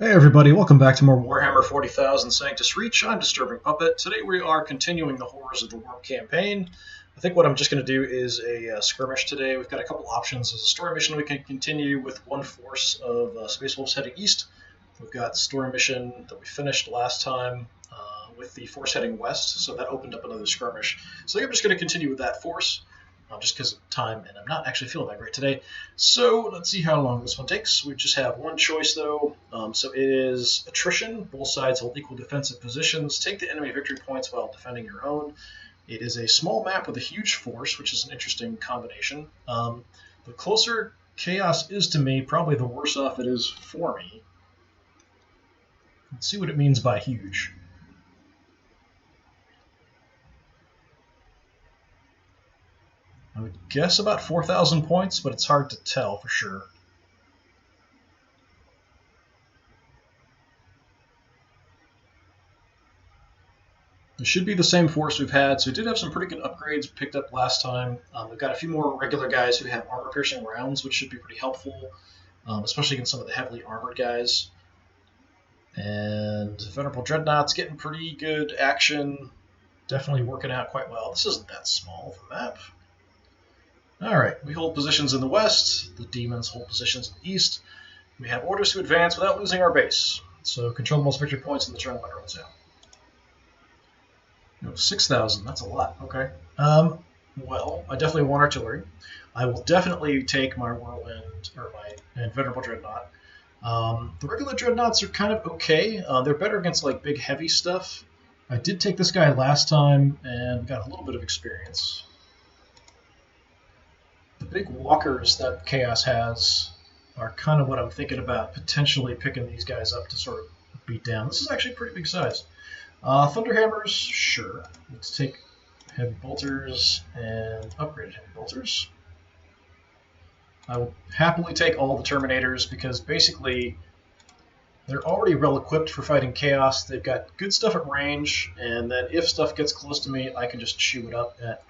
Hey everybody, welcome back to more Warhammer 40,000 Sanctus Reach. I'm DisturbingPuppet. Today we are continuing the Horrors of the Warp campaign. I think what I'm just going to do is a skirmish today. We've got a couple options. As a story mission, we can continue with one force of Space Wolves heading east. We've got the story mission that we finished last time with the force heading west, so that opened up another skirmish. So I'm just going to continue with that force. Just because of time, and I'm not actually feeling that great today. So let's see how long this one takes. We just have one choice, though. So it is attrition. Both sides hold equal defensive positions. Take the enemy victory points while defending your own. It is a small map with a huge force, which is an interesting combination. The closer chaos is to me, probably the worse off it is for me. Let's see what it means by huge. I would guess about 4,000 points, but it's hard to tell for sure. It should be the same force we've had, so we did have some pretty good upgrades picked up last time. We've got a few more regular guys who have armor-piercing rounds, which should be pretty helpful, especially against some of the heavily armored guys. And Venerable Dreadnought's getting pretty good action, definitely working out quite well. This isn't that small of a map. Alright, we hold positions in the west, the demons hold positions in the east. We have orders to advance without losing our base, so control the most victory points in the turn when it runs out. No, 6,000, that's a lot, okay. Well, I definitely want artillery. I will definitely take my Whirlwind, or my Venerable Dreadnought. The regular Dreadnoughts are kind of okay. They're better against like big heavy stuff. I did take this guy last time and got a little bit of experience. The big walkers that Chaos has are kind of what I'm thinking about, potentially picking these guys up to sort of beat down. This is actually a pretty big size. Thunderhammers, sure. Let's take heavy bolters and upgraded heavy bolters. I will happily take all the Terminators because basically they're already well equipped for fighting Chaos. They've got good stuff at range, and then if stuff gets close to me, I can just chew it up at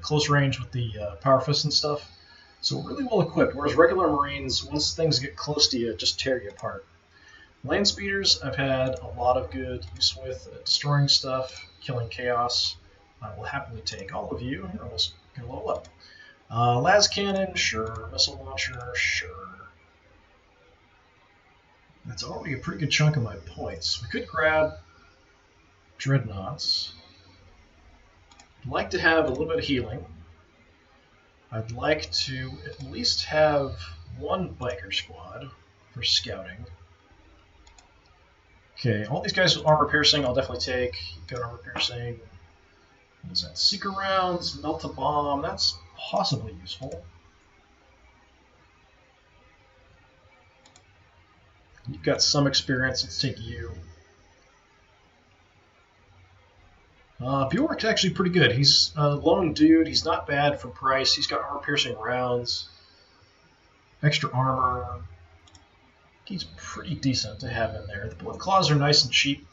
close range with the power fists and stuff. So really well equipped, whereas regular Marines, once things get close to you, just tear you apart. Land speeders I've had a lot of good use with, destroying stuff, killing chaos. I will happily take all of you. You're almost going to level up. Las cannon, sure. Missile launcher, sure. That's already a pretty good chunk of my points. We could grab dreadnoughts. I'd like to have a little bit of healing. I'd like to at least have one biker squad for scouting. Okay, all these guys with armor piercing I'll definitely take. Got armor piercing. What is that? Seeker rounds, melt a bomb. That's possibly useful. You've got some experience. Let's take you. Bjork's actually pretty good. He's a lone dude. He's not bad for price. He's got armor-piercing rounds, extra armor. He's pretty decent to have in there. The blood claws are nice and cheap.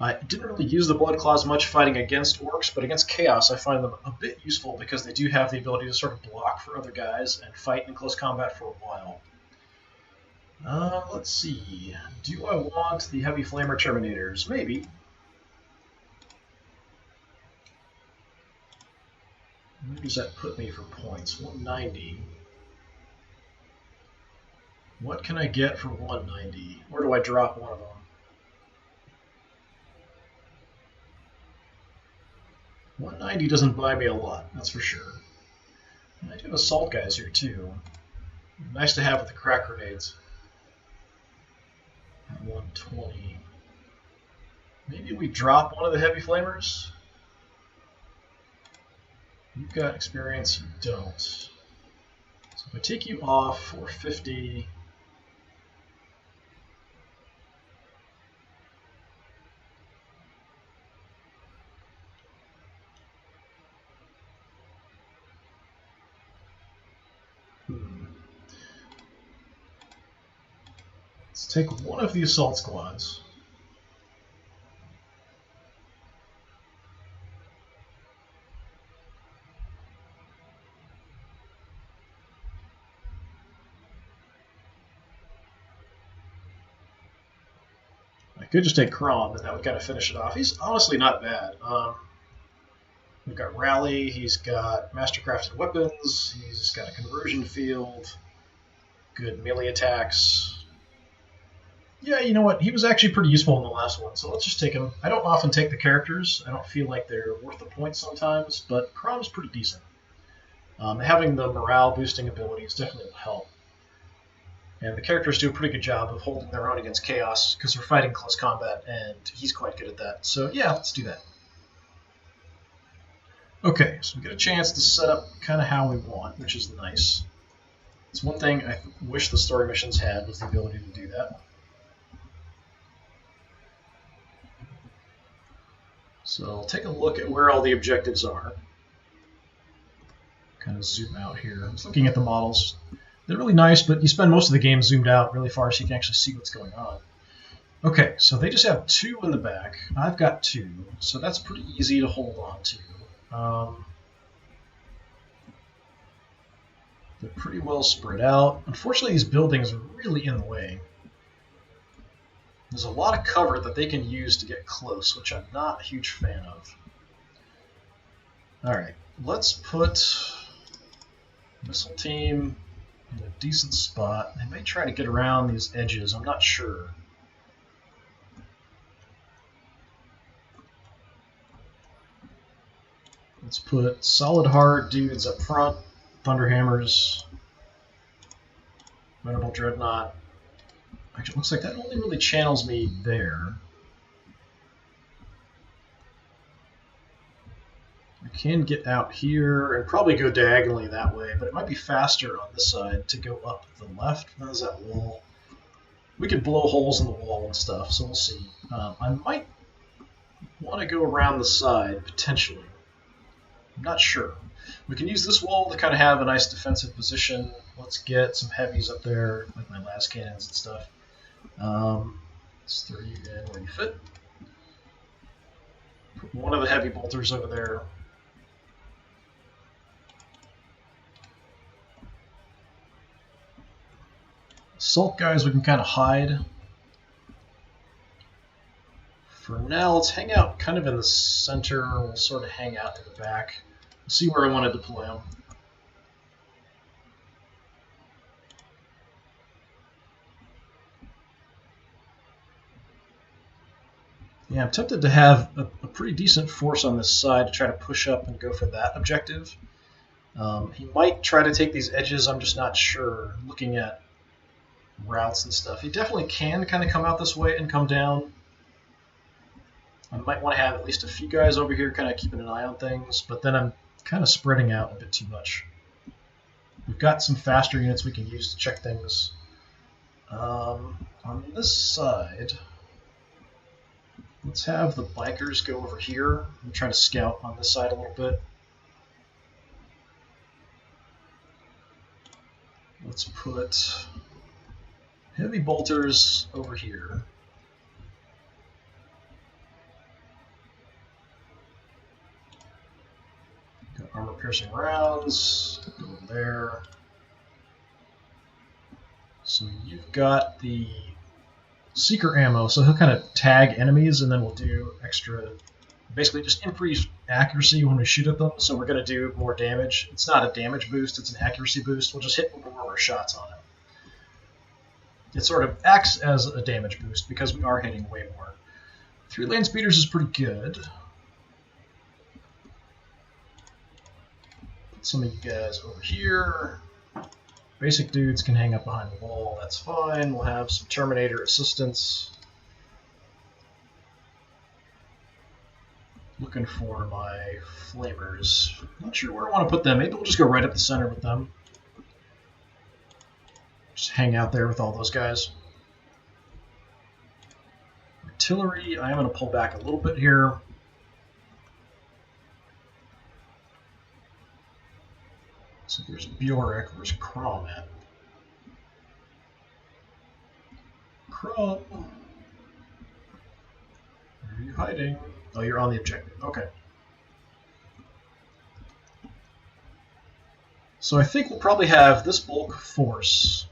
I didn't really use the blood claws much fighting against orcs, but against chaos I find them a bit useful because they do have the ability to sort of block for other guys and fight in close combat for a while. Let's see. Do I want the Heavy Flamer Terminators? Maybe. Where does that put me for points? 190. What can I get for 190? Where do I drop one of them? $190 doesn't buy me a lot, that's for sure. And I do have assault guys here too. Nice to have with the crack grenades. 120. Maybe we drop one of the heavy flamers? You've got experience, you don't. So if I take you off for 50... Let's take one of the assault squads. could just take Crom, and that would kind of finish it off. He's honestly not bad. We've got Rally, he's got Mastercrafted Weapons, he's got a Conversion Field, good melee attacks. Yeah, you know what? He was actually pretty useful in the last one, so let's just take him. I don't often take the characters. I don't feel like they're worth the points sometimes, but Crom's pretty decent. Having the morale boosting abilities definitely will help. And the characters do a pretty good job of holding their own against Chaos because we're fighting close combat, and he's quite good at that. So yeah, let's do that. Okay, so we get a chance to set up kind of how we want, which is nice. It's one thing I wish the story missions had, was the ability to do that. So I'll take a look at where all the objectives are. Kind of zoom out here. I'm just looking at the models. They're really nice, but you spend most of the game zoomed out really far so you can actually see what's going on. Okay, so they just have 2 in the back. I've got 2, so that's pretty easy to hold on to. They're pretty well spread out. Unfortunately, these buildings are really in the way. There's a lot of cover that they can use to get close, which I'm not a huge fan of. Alright, let's put missile team in a decent spot. They may try to get around these edges, I'm not sure. Let's put solid hard dudes up front, Thunderhammers, Venerable Dreadnought. Actually, it looks like that only really channels me there. I can get out here and probably go diagonally that way, but it might be faster on this side to go up the left. How's that wall? We could blow holes in the wall and stuff, so we'll see. I might want to go around the side, potentially. I'm not sure. We can use this wall to kind of have a nice defensive position. Let's get some heavies up there, like my las cannons and stuff. Let's throw you in where you fit. Put one of the heavy bolters over there. Assault guys we can kind of hide. For now, let's hang out kind of in the center. We'll sort of hang out in the back. We'll see where I want to deploy them. Yeah, I'm tempted to have a pretty decent force on this side to try to push up and go for that objective. He might try to take these edges, I'm just not sure, looking at routes and stuff. He definitely can kind of come out this way and come down. I might want to have at least a few guys over here kind of keeping an eye on things, but then I'm kind of spreading out a bit too much. We've got some faster units we can use to check things. On this side, let's have the bikers go over here and try to scout on this side a little bit. Let's put heavy bolters over here. Got armor-piercing rounds, go over there. So you've got the seeker ammo, so he'll kind of tag enemies, and then we'll do extra, basically just increase accuracy when we shoot at them, so we're going to do more damage. It's not a damage boost, it's an accuracy boost. We'll just hit more of our shots on him. It sort of acts as a damage boost because we are hitting way more. 3 land speeders is pretty good. Put some of you guys over here. Basic dudes can hang up behind the wall, that's fine. We'll have some Terminator assistance. Looking for my flamers. Not sure where I want to put them. Maybe we'll just go right up the center with them. Just hang out there with all those guys. Artillery, I am going to pull back a little bit here. So there's Bjork, where's Crom at? Crom! Where are you hiding? Oh, you're on the objective. Okay. So I think we'll probably have this bulk force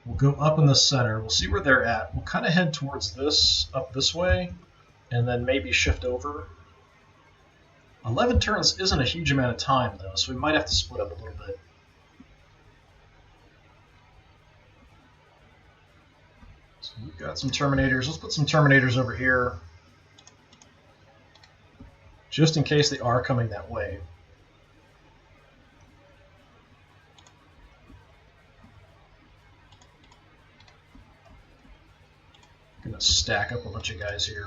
We'll go up in the center. We'll see where they're at. We'll kind of head towards this, up this way, and then maybe shift over. 11 turns isn't a huge amount of time, though, so we might have to split up a little bit. So we've got some Terminators. Let's put some Terminators over here, just in case they are coming that way. I'm going to stack up a bunch of guys here.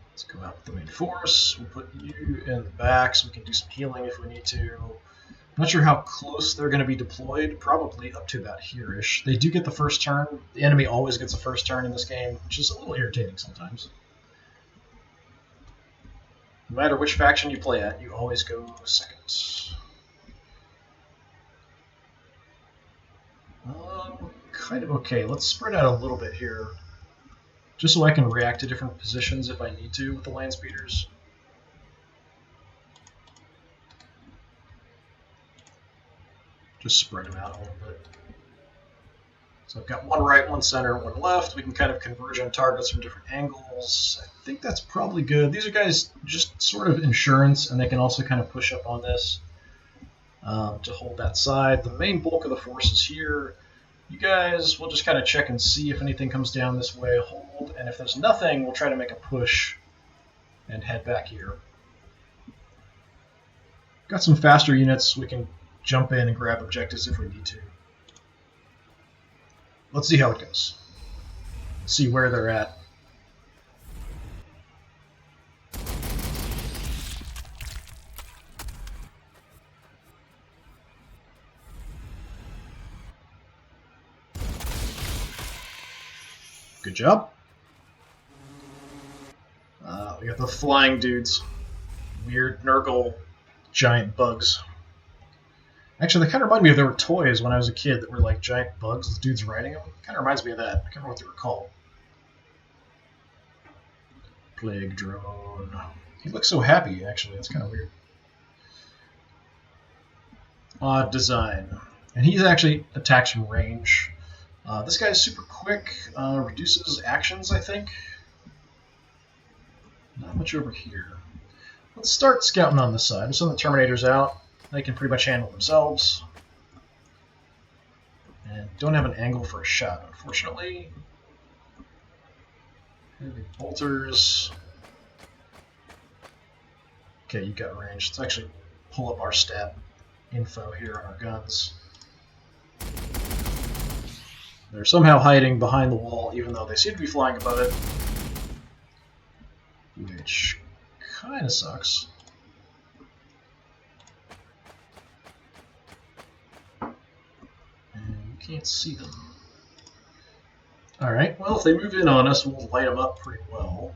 Let's go out with the main force. We'll put you in the back so we can do some healing if we need to. I'm not sure how close they're going to be deployed. Probably up to about here-ish. They do get the first turn. The enemy always gets the first turn in this game, which is a little irritating sometimes. No matter which faction you play at, you always go second. Kind of okay. Let's spread out a little bit here, just so I can react to different positions if I need to with the land speeders. Just spread them out a little bit. So I've got one right, one center, one left. We can kind of converge on targets from different angles. I think that's probably good. These are guys just sort of insurance, and they can also kind of push up on this to hold that side. The main bulk of the force is here. You guys, we'll just kind of check and see if anything comes down this way, hold, and if there's nothing, we'll try to make a push and head back here. Got some faster units. We can jump in and grab objectives if we need to. Let's see how it goes. See where they're at. Good job. We got the flying dudes. Weird Nurgle giant bugs. Actually, they kind of remind me of there were toys when I was a kid that were like giant bugs with dudes riding them. Kind of reminds me of that. I can't remember what they were called. Plague drone. He looks so happy, actually. It's kind of weird. Odd design. And he actually attacks from range. This guy is super quick, reduces actions, I think. Not much over here. Let's start scouting on this side. Let's send the Terminators out. They can pretty much handle themselves. And don't have an angle for a shot, unfortunately. Heavy bolters. Okay, you got range. Let's actually pull up our stat info here on our guns. They're somehow hiding behind the wall, even though they seem to be flying above it. Which kind of sucks. And you can't see them. Alright, well, if they move in on us, we'll light them up pretty well.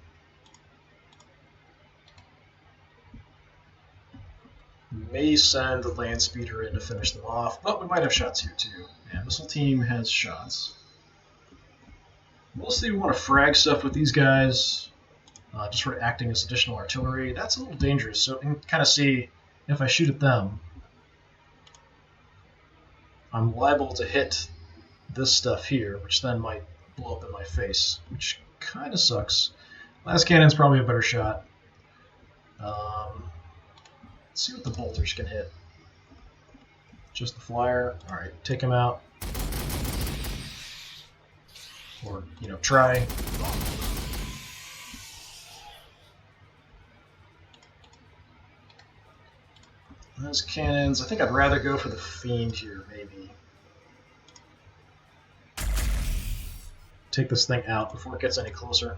We may send the land speeder in to finish them off, but we might have shots here too. Yeah, missile team has shots. Mostly we want to frag stuff with these guys, just sort of acting as additional artillery. That's a little dangerous, so you can kind of see if I shoot at them, I'm liable to hit this stuff here, which then might blow up in my face, which kind of sucks. Last cannon's probably a better shot. Let's see what the bolters can hit. Just the flyer. Alright, take him out. Or, you know, try. Those cannons, I think I'd rather go for the Fiend here, maybe. Take this thing out before it gets any closer.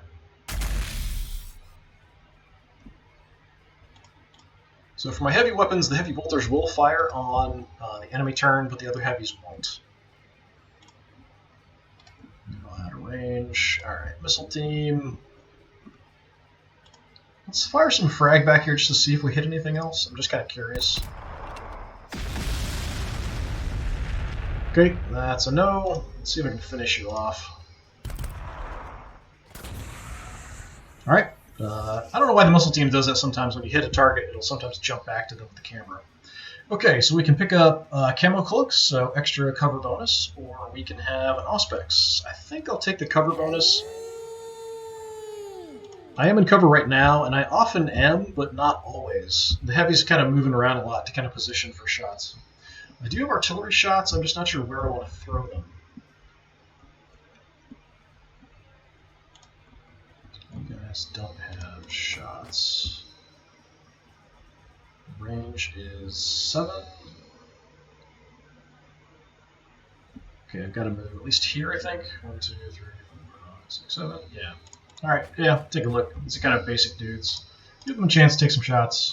So for my heavy weapons, the heavy bolters will fire on the enemy turn, but the other heavies won't. Out of range. Alright, missile team. Let's fire some frag back here just to see if we hit anything else. I'm just kind of curious. Okay, that's a no. Let's see if I can finish you off. Alright, I don't know why the muscle team does that sometimes. When you hit a target, it'll sometimes jump back to them with the camera. Okay, so we can pick up camo cloaks, so extra cover bonus, or we can have an Auspex. I think I'll take the cover bonus. I am in cover right now, and I often am, but not always. The heavy's kind of moving around a lot to kind of position for shots. I do have artillery shots, I'm just not sure where I want to throw them. You guys don't have shots. Range is 7. Okay, I've got to move at least here, I think. 1, 2, 3, 4, 5, 6, 7. Yeah. Alright, yeah, take a look. These are kind of basic dudes. Give them a chance to take some shots.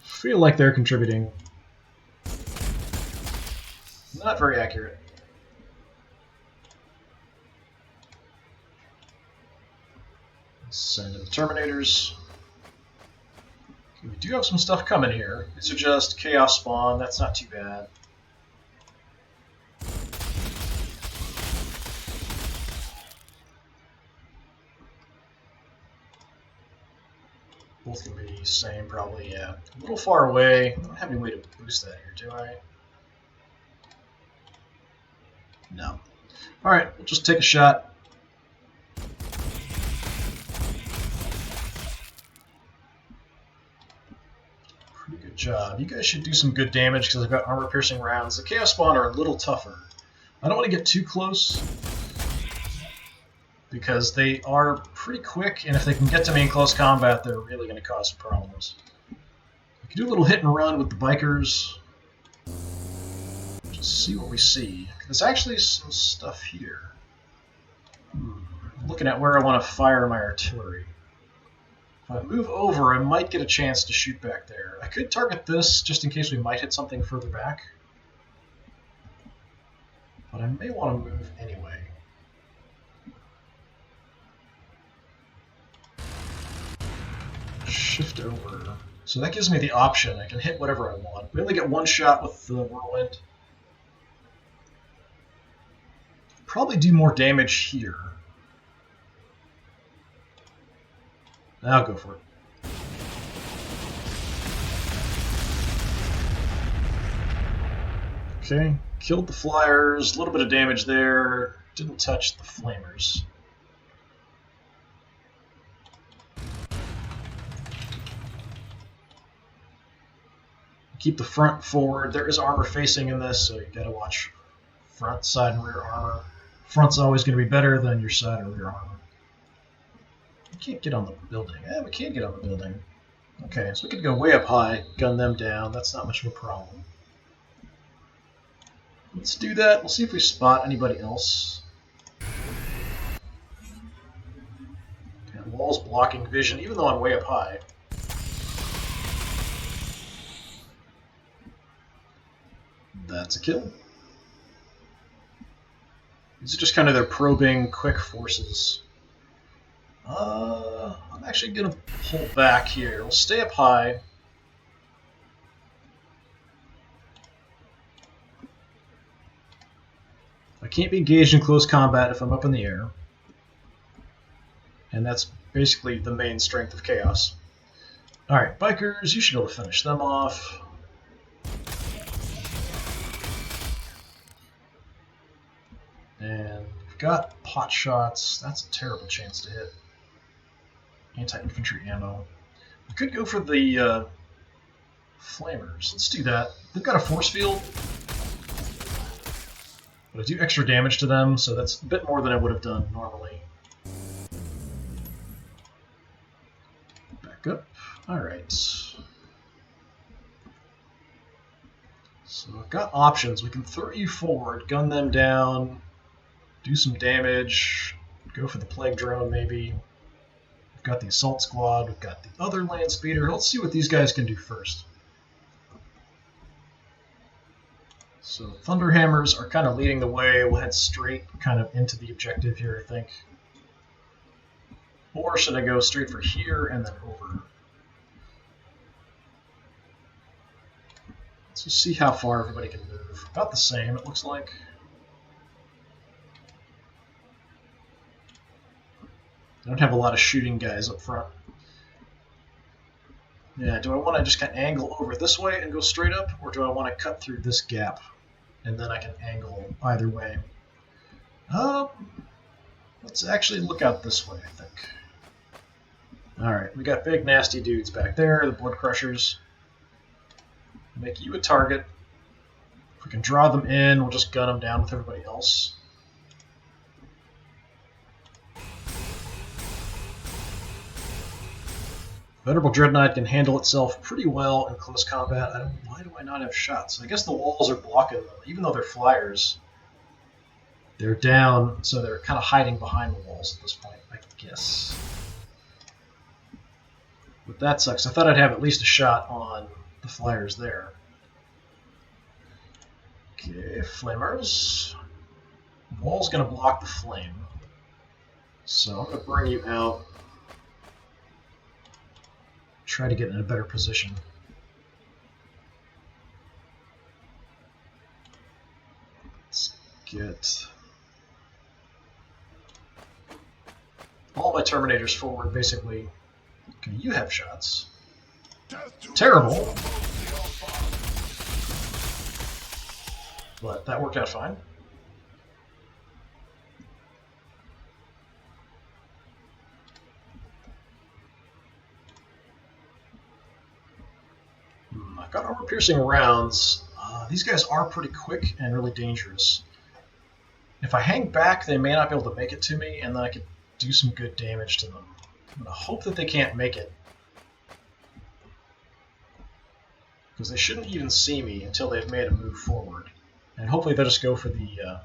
Feel like they're contributing. Not very accurate. Let's send in the Terminators. Okay, we do have some stuff coming here. These are just Chaos Spawn, that's not too bad. Both can be same, probably, yeah. A little far away. I don't have any way to boost that here, do I? No. Alright, we'll just take a shot. Pretty good job. You guys should do some good damage because I've got armor-piercing rounds. The Chaos Spawn are a little tougher. I don't want to get too close because they are pretty quick, and if they can get to me in close combat, they're really going to cause some problems. We can do a little hit and run with the bikers. Just see what we see. There's actually some stuff here. I'm looking at where I want to fire my artillery. If I move over, I might get a chance to shoot back there. I could target this just in case we might hit something further back. But I may want to move anyway. Shift over. So that gives me the option. I can hit whatever I want. We only get one shot with the whirlwind. Probably do more damage here. I'll go for it. Okay, killed the flyers, a little bit of damage there. Didn't touch the flamers. Keep the front forward. There is armor facing in this, so you gotta watch front, side, and rear armor. Front's always going to be better than your side or rear armor. We can't get on the building. We can't get on the building. Okay, so we could go way up high, gun them down. That's not much of a problem. Let's do that. We'll see if we spot anybody else. Okay, wall's blocking vision, even though I'm way up high. That's a kill. These are just kind of their probing, quick forces. I'm actually going to pull back here. We'll stay up high. I can't be engaged in close combat if I'm up in the air. And that's basically the main strength of Chaos. Alright, bikers, you should be able to finish them off. And we've got pot shots. That's a terrible chance to hit. Anti-infantry ammo. We could go for the flamers. Let's do that. They've got a force field. But I do extra damage to them, so that's a bit more than I would have done normally. Back up. Alright. So I've got options. We can throw you forward, gun them down, do some damage, go for the plague drone maybe. We've got the assault squad, we've got the other land speeder. Let's see what these guys can do first. So Thunderhammers are kind of leading the way. We'll head straight kind of into the objective here, I think. Or should I go straight for here and then over? Let's just see how far everybody can move. About the same, it looks like. I don't have a lot of shooting guys up front. Yeah, do I want to just kind of angle over this way and go straight up, or do I want to cut through this gap and then I can angle either way? Let's actually look out this way, I think. Alright, we got big nasty dudes back there, the blood crushers. Make you a target. If we can draw them in, we'll just gun them down with everybody else. Venerable Dreadnought can handle itself pretty well in close combat. Why do I not have shots? I guess the walls are blocking them, even though they're flyers. They're down, so they're kind of hiding behind the walls at this point, I guess. But that sucks. I thought I'd have at least a shot on the flyers there. Okay, flamers. Wall's going to block the flame. So I'm going to bring you out. Try to get in a better position. Let's get all my Terminators forward, basically. Okay, you have shots. Terrible. But that worked out fine. I've got armor-piercing rounds. These guys are pretty quick and really dangerous. If I hang back, they may not be able to make it to me, and then I could do some good damage to them. I'm going to hope that they can't make it, because they shouldn't even see me until they've made a move forward. And hopefully they'll just go for the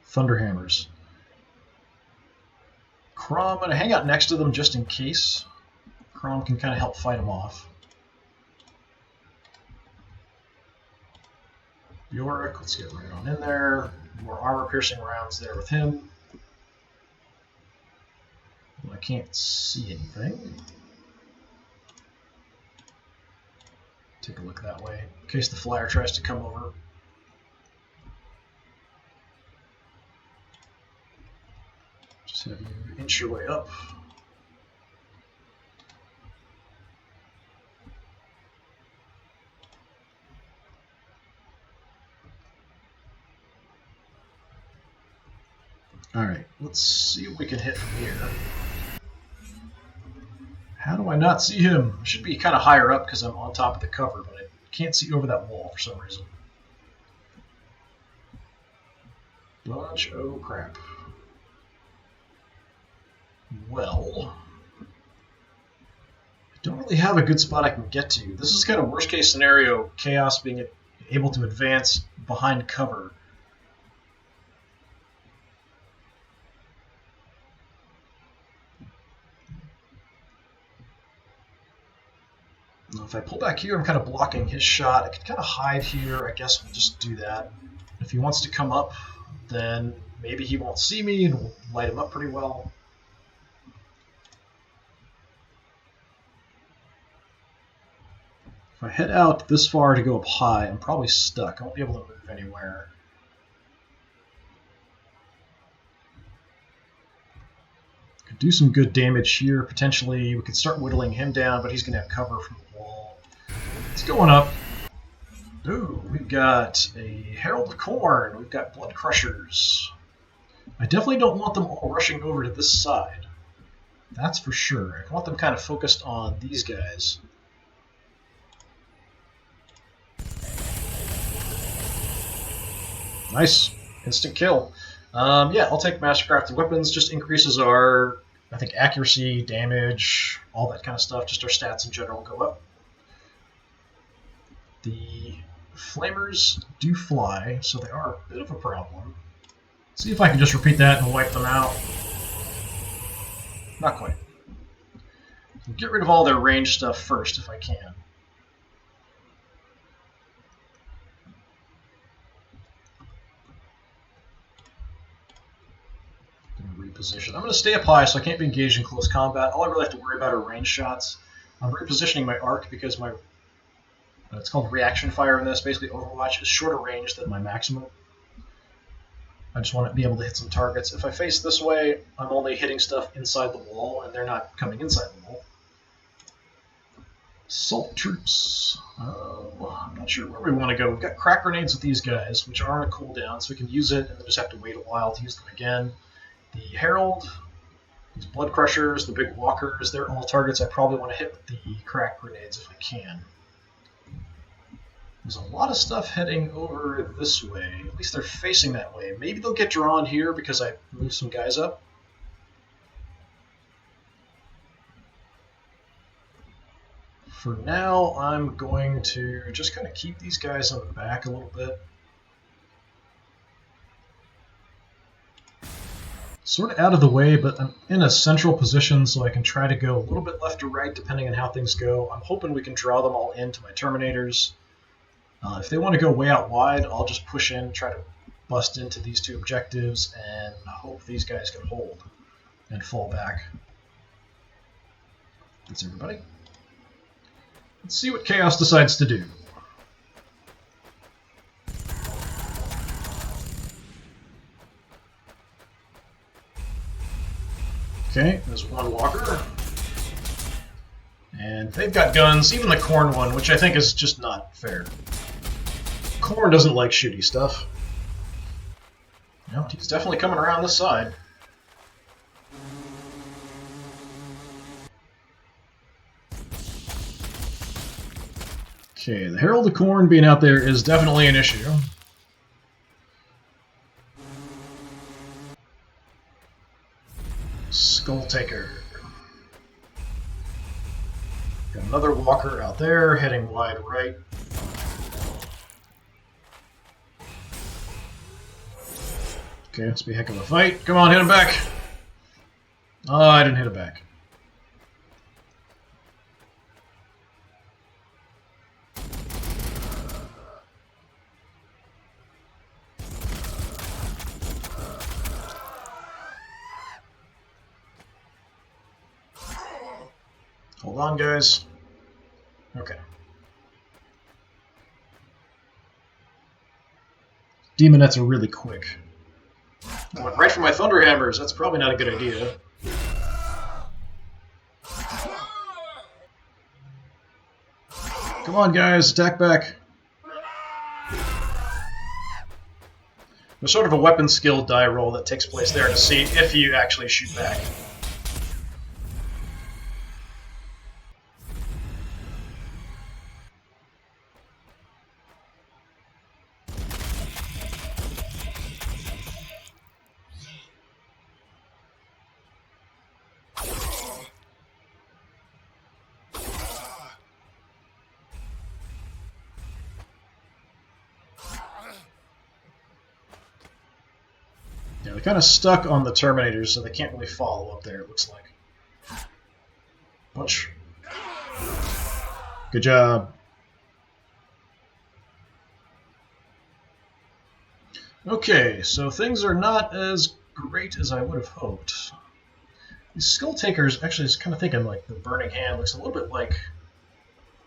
Thunderhammers. Crom, I'm going to hang out next to them just in case. Crom can kind of help fight them off. Bjork, let's get right on in there. More armor-piercing rounds there with him. Well, I can't see anything. Take a look that way, in case the flyer tries to come over. Just have you inch your way up. Alright, let's see what we can hit from here. How do I not see him? I should be kind of higher up because I'm on top of the cover, but I can't see over that wall for some reason. Bunch, oh crap. Well, I don't really have a good spot I can get to. This is kind of worst case scenario, Chaos being able to advance behind cover. If I pull back here, I'm kind of blocking his shot. I could kind of hide here. I guess we'll just do that. If he wants to come up, then maybe he won't see me and we'll light him up pretty well. If I head out this far to go up high, I'm probably stuck. I won't be able to move anywhere. Could do some good damage here, potentially. We could start whittling him down, but he's going to have cover from the wall. It's going up. Ooh, we've got a Herald of Khorne. We've got Blood Crushers. I definitely don't want them all rushing over to this side. That's for sure. I want them kind of focused on these guys. Nice. Instant kill. Yeah, I'll take Mastercrafted Weapons. Just increases our, I think, accuracy, damage, all that kind of stuff. Just our stats in general go up. The Flamers do fly, so they are a bit of a problem. See if I can just repeat that and wipe them out. Not quite. I'll get rid of all their range stuff first if I can. Reposition. I'm going to stay up high so I can't be engaged in close combat. All I really have to worry about are range shots. I'm repositioning my arc because my it's called reaction fire in this. Basically, Overwatch is shorter range than my maximum. I just want to be able to hit some targets. If I face this way, I'm only hitting stuff inside the wall, and they're not coming inside the wall. Assault troops. I'm not sure where we want to go. We've got crack grenades with these guys, which are on a cooldown, so we can use it and then just have to wait a while to use them again. The Herald, these Blood Crushers, the big walkers, they're all targets I probably want to hit with the crack grenades if I can. There's a lot of stuff heading over this way. At least they're facing that way. Maybe they'll get drawn here because I moved some guys up. For now, I'm going to just kind of keep these guys on the back a little bit. Sort of out of the way, but I'm in a central position so I can try to go a little bit left or right depending on how things go. I'm hoping we can draw them all into my Terminators. If they want to go way out wide, I'll just push in, try to bust into these two objectives, and hope these guys can hold and fall back. That's everybody. Let's see what Chaos decides to do. Okay, there's one walker. And they've got guns, even the Khorne one, which I think is just not fair. Khorne doesn't like shooty stuff. No, he's definitely coming around this side. Okay, the Herald of Khorne being out there is definitely an issue. Skull Taker. Got another walker out there, heading wide right. Okay, this will be a heck of a fight. Come on, hit him back. Oh, I didn't hit him back. Hold on, guys. Okay. Demonettes are really quick. I went right for my Thunderhammers. That's probably not a good idea. Come on, guys. Attack back. There's sort of a weapon skill die roll that takes place there to see if you actually shoot back. Yeah, they're kind of stuck on the Terminators, so they can't really follow up there, it looks like. Punch. Good job. Okay, so things are not as great as I would have hoped. These Skull Takers, actually, I was kind of thinking like the Burning Hand looks a little bit like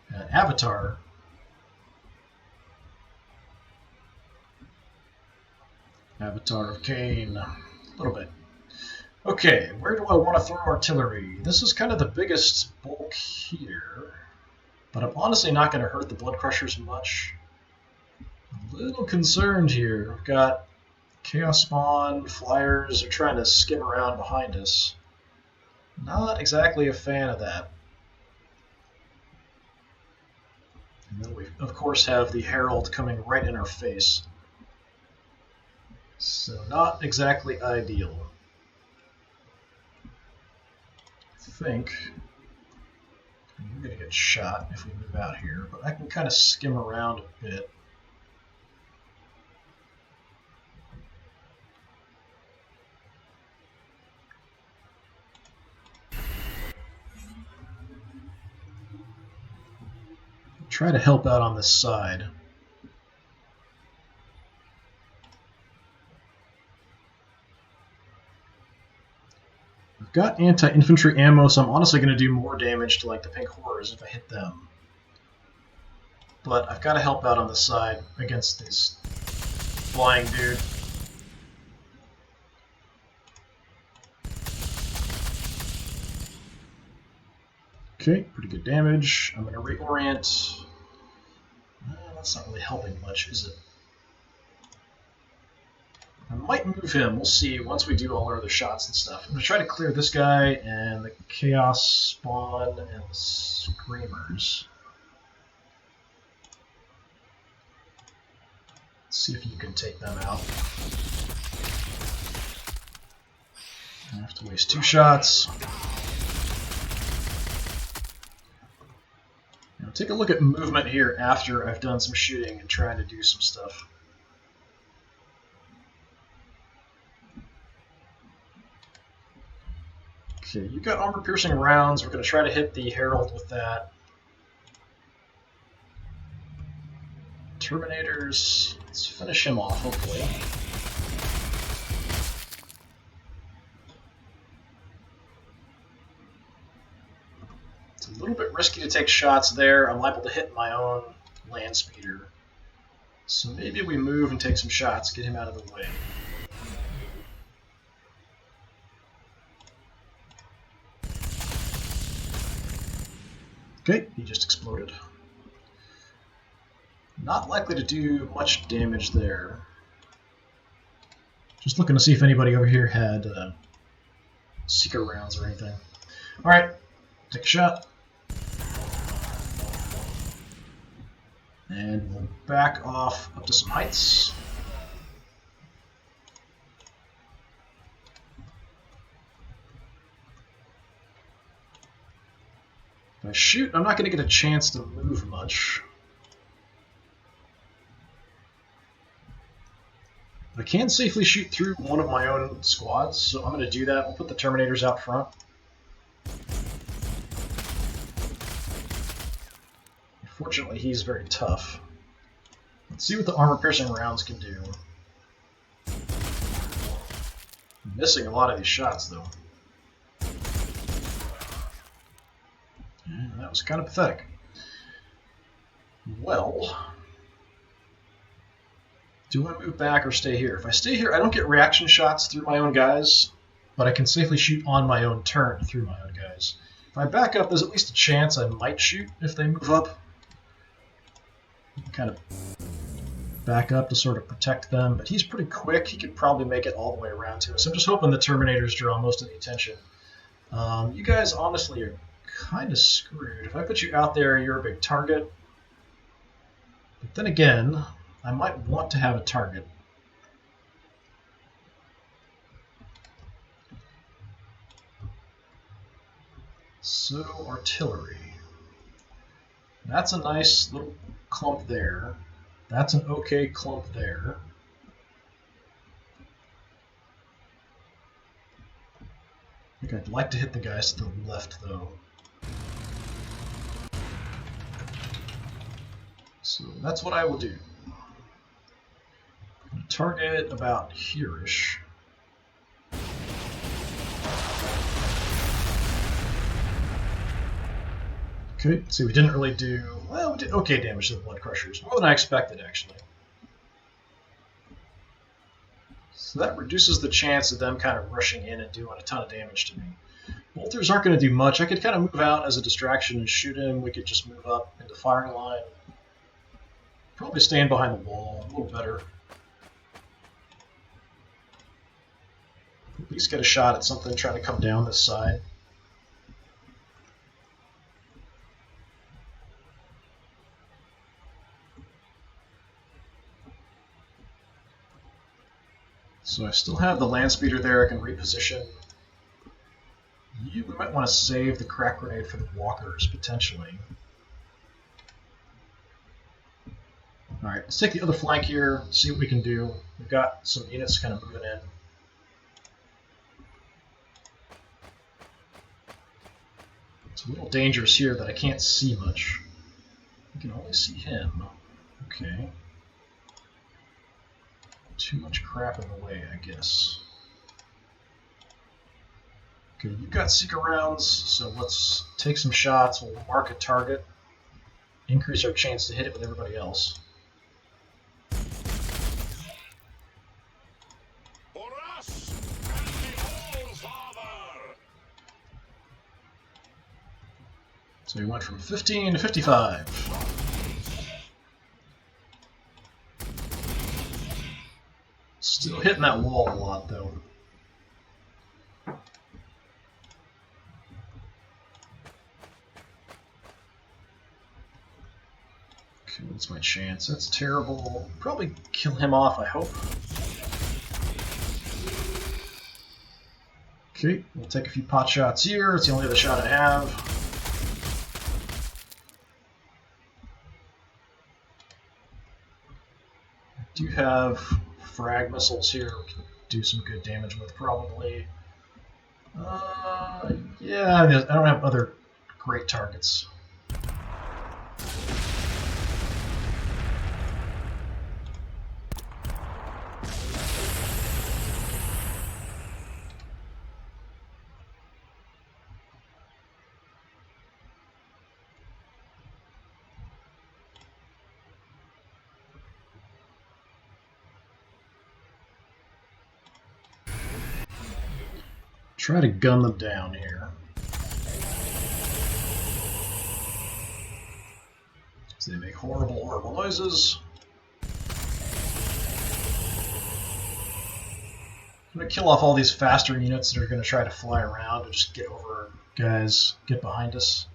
an Avatar. Avatar of Cain, a little bit. Okay, where do I want to throw artillery? This is kind of the biggest bulk here, but I'm honestly not going to hurt the Blood Crushers much. A little concerned here. We've got Chaos Spawn, Flyers are trying to skim around behind us. Not exactly a fan of that. And then we, of course, have the Herald coming right in our face. So not exactly ideal. I think I'm going to get shot if we move out here, but I can kind of skim around a bit. Try to help out on this side. I've got anti-infantry ammo, so I'm honestly going to do more damage to like the pink horrors if I hit them. But I've got to help out on the side against this flying dude. Okay, pretty good damage. I'm going to reorient. That's not really helping much, is it? I might move him. We'll see once we do all our other shots and stuff. I'm going to try to clear this guy and the Chaos Spawn and the Screamers. Let's see if you can take them out. I have to waste 2 shots. Now take a look at movement here after I've done some shooting and trying to do some stuff. Okay, you've got armor-piercing rounds. We're going to try to hit the Herald with that. Terminators. Let's finish him off, hopefully. It's a little bit risky to take shots there. I'm liable to hit my own land speeder. So maybe we move and take some shots, get him out of the way. Okay, he just exploded. Not likely to do much damage there. Just looking to see if anybody over here had secret rounds or anything. Alright, take a shot. And we'll back off up to some heights. If I shoot, I'm not going to get a chance to move much. I can safely shoot through one of my own squads, so I'm going to do that. We'll put the Terminators out front. Unfortunately, he's very tough. Let's see what the armor-piercing rounds can do. I'm missing a lot of these shots, though. Yeah, that was kind of pathetic. Well, do I move back or stay here? If I stay here, I don't get reaction shots through my own guys, but I can safely shoot on my own turn through my own guys. If I back up, there's at least a chance I might shoot if they move up. Kind of back up to sort of protect them, but he's pretty quick. He could probably make it all the way around to us. I'm just hoping the Terminators draw most of the attention. You guys honestly are kind of screwed. If I put you out there, you're a big target. But then again, I might want to have a target. So, artillery. That's a nice little clump there. That's an okay clump there. I think I'd like to hit the guys to the left, though. So that's what I will do. I'm going to target about here-ish. Okay, so we didn't really do... Well, we did okay damage to the Blood Crushers. More than I expected, actually. So that reduces the chance of them kind of rushing in and doing a ton of damage to me. Bolters aren't going to do much. I could kind of move out as a distraction and shoot him. We could just move up into firing line. Probably stand behind the wall, a little better. At least get a shot at something trying to come down this side. So I still have the land speeder there. I can reposition. You might want to save the crack grenade for the walkers, potentially. Alright, let's take the other flank here, see what we can do. We've got some units kind of moving in. It's a little dangerous here that I can't see much. I can only see him. Okay. Too much crap in the way, I guess. Okay, you've got seeker rounds, so let's take some shots. We'll mark a target, increase our chance to hit it with everybody else. So we went from 15 to 55. Still hitting that wall a lot, though. Okay, what's my chance? That's terrible. Probably kill him off, I hope. Okay, we'll take a few pot shots here. It's the only other shot I have. I do have frag missiles here we can do some good damage with, probably. Yeah, I don't have other great targets. Try to gun them down here. So they make horrible, horrible noises. I'm going to kill off all these faster units that are going to try to fly around and just get over guys, get behind us.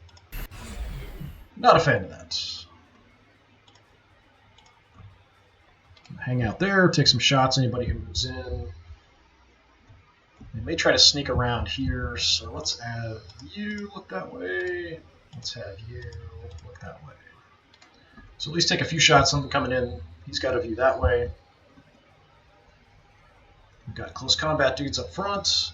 Not a fan of that. Hang out there, take some shots, anybody who moves in. They may try to sneak around here, so let's have you look that way. Let's have you look that way. So at least take a few shots, something coming in. He's got a view that way. We've got close combat dudes up front.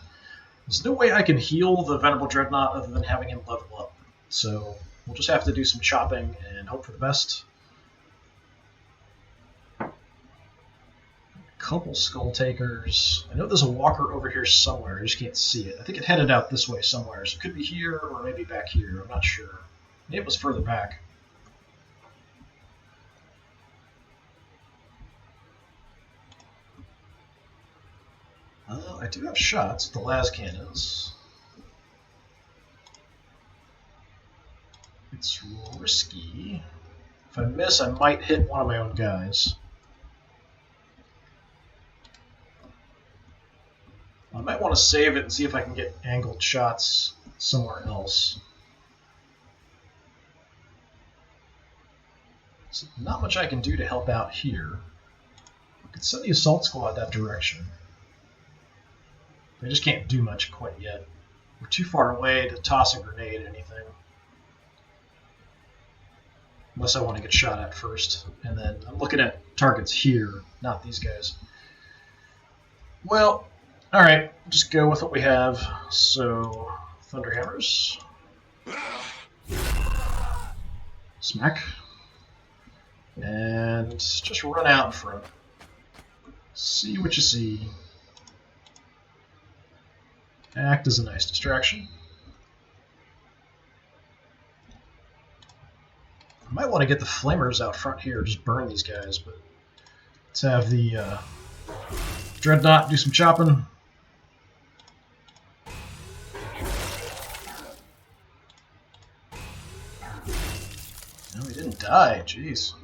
There's no way I can heal the Venerable Dreadnought other than having him level up. So we'll just have to do some chopping and hope for the best. Couple Skull Takers. I know there's a walker over here somewhere. I just can't see it. I think it headed out this way somewhere. So it could be here or maybe back here. I'm not sure. Maybe it was further back. I do have shots with the las cannons. It's risky. If I miss, I might hit one of my own guys. I might want to save it and see if I can get angled shots somewhere else. So not much I can do to help out here. I could send the assault squad that direction. They just can't do much quite yet. We're too far away to toss a grenade or anything. Unless I want to get shot at first. And then I'm looking at targets here, not these guys. Well, alright, just go with what we have. So, Thunderhammers. Smack. And just run out in front. See what you see. Act as a nice distraction. I might want to get the flamers out front here, just burn these guys, but let's have the Dreadnought do some chopping. No, he didn't die, jeez.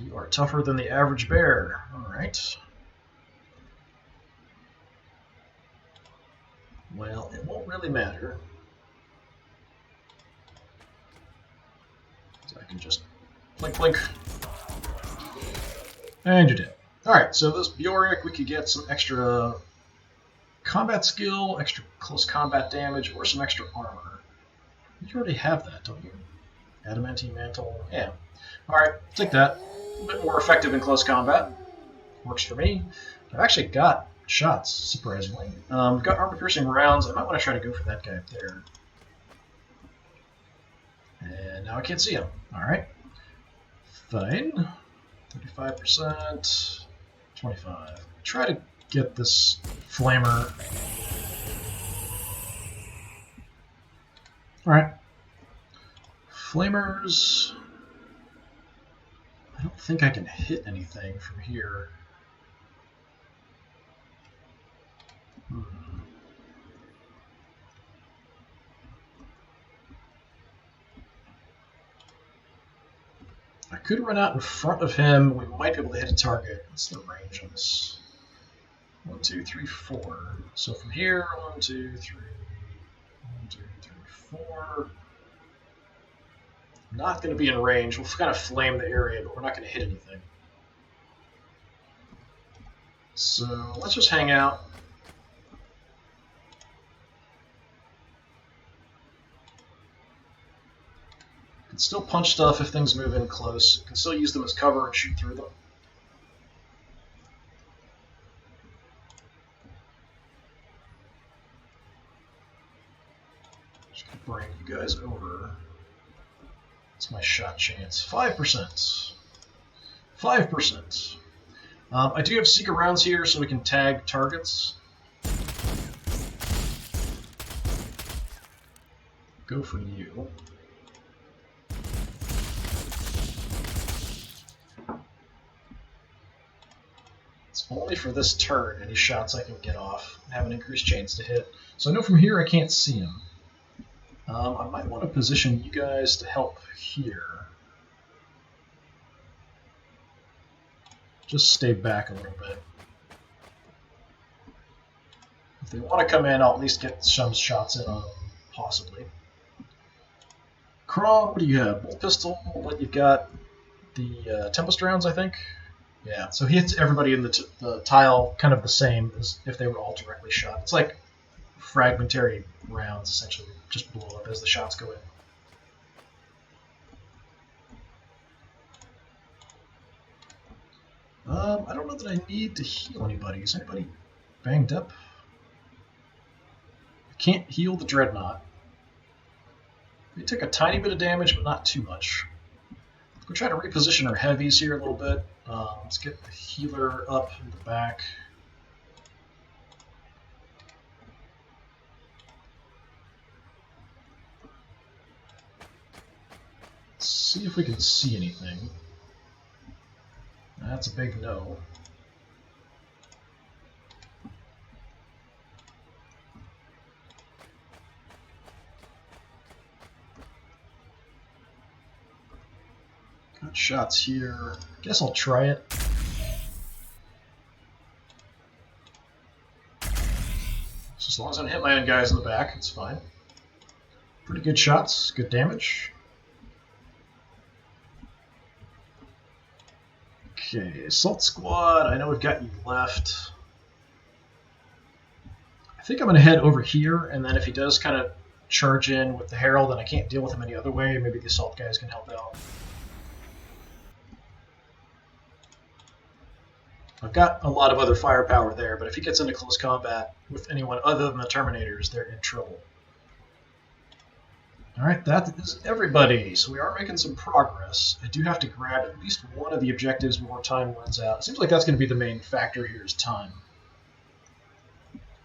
You are tougher than the average bear. Alright. Well, it won't really matter. So I can just blink, blink. And you're dead. Alright, so this Bjork, we could get some extra combat skill, extra close combat damage, or some extra armor. You already have that, don't you? Adamantine Mantle, yeah. Alright, take that. A bit more effective in close combat. Works for me. I've actually got shots, surprisingly. We've got armor-piercing rounds. I might want to try to go for that guy up there. And now I can't see him. Alright. Fine. 35%. 25. Try to get this flamer. Alright. Flamers. I don't think I can hit anything from here. I could run out in front of him. We might be able to hit a target. What's the range on this? 1, 2, 3, 4. So from here, 1, 2, 3, 1, 2, 3, 4. Not going to be in range. We'll kind of flame the area, but we're not going to hit anything. So let's just hang out. Can still punch stuff if things move in close. Can still use them as cover and shoot through them. Just gonna bring you guys over. What's my shot chance? 5%. 5%. I do have secret rounds here, so we can tag targets. Go for you. It's only for this turn, any shots I can get off and have an increased chance to hit. So I know from here I can't see him. I might want to position you guys to help here. Just stay back a little bit. If they want to come in, I'll at least get some shots in on them, possibly. Craw, what do you have? Bolt pistol, what you've got? The Tempest rounds, I think? Yeah, so he hits everybody in the tile kind of the same as if they were all directly shot. It's like fragmentary rounds, essentially, just blow up as the shots go in. I don't know that I need to heal anybody. Is anybody banged up? I can't heal the Dreadnought. They took a tiny bit of damage, but not too much. We'll try to reposition our heavies here a little bit. Let's get the healer up in the back. Let's see if we can see anything. That's a big no. Got shots here. Guess I'll try it. So as long as I don't hit my own guys in the back, it's fine. Pretty good shots, good damage. Okay, Assault Squad, I know we've got you left. I think I'm going to head over here, and then if he does kind of charge in with the Herald and I can't deal with him any other way, maybe the Assault guys can help out. I've got a lot of other firepower there, but if he gets into close combat with anyone other than the Terminators, they're in trouble. Alright, that is everybody. So we are making some progress. I do have to grab at least one of the objectives before time runs out. It seems like that's going to be the main factor here is time.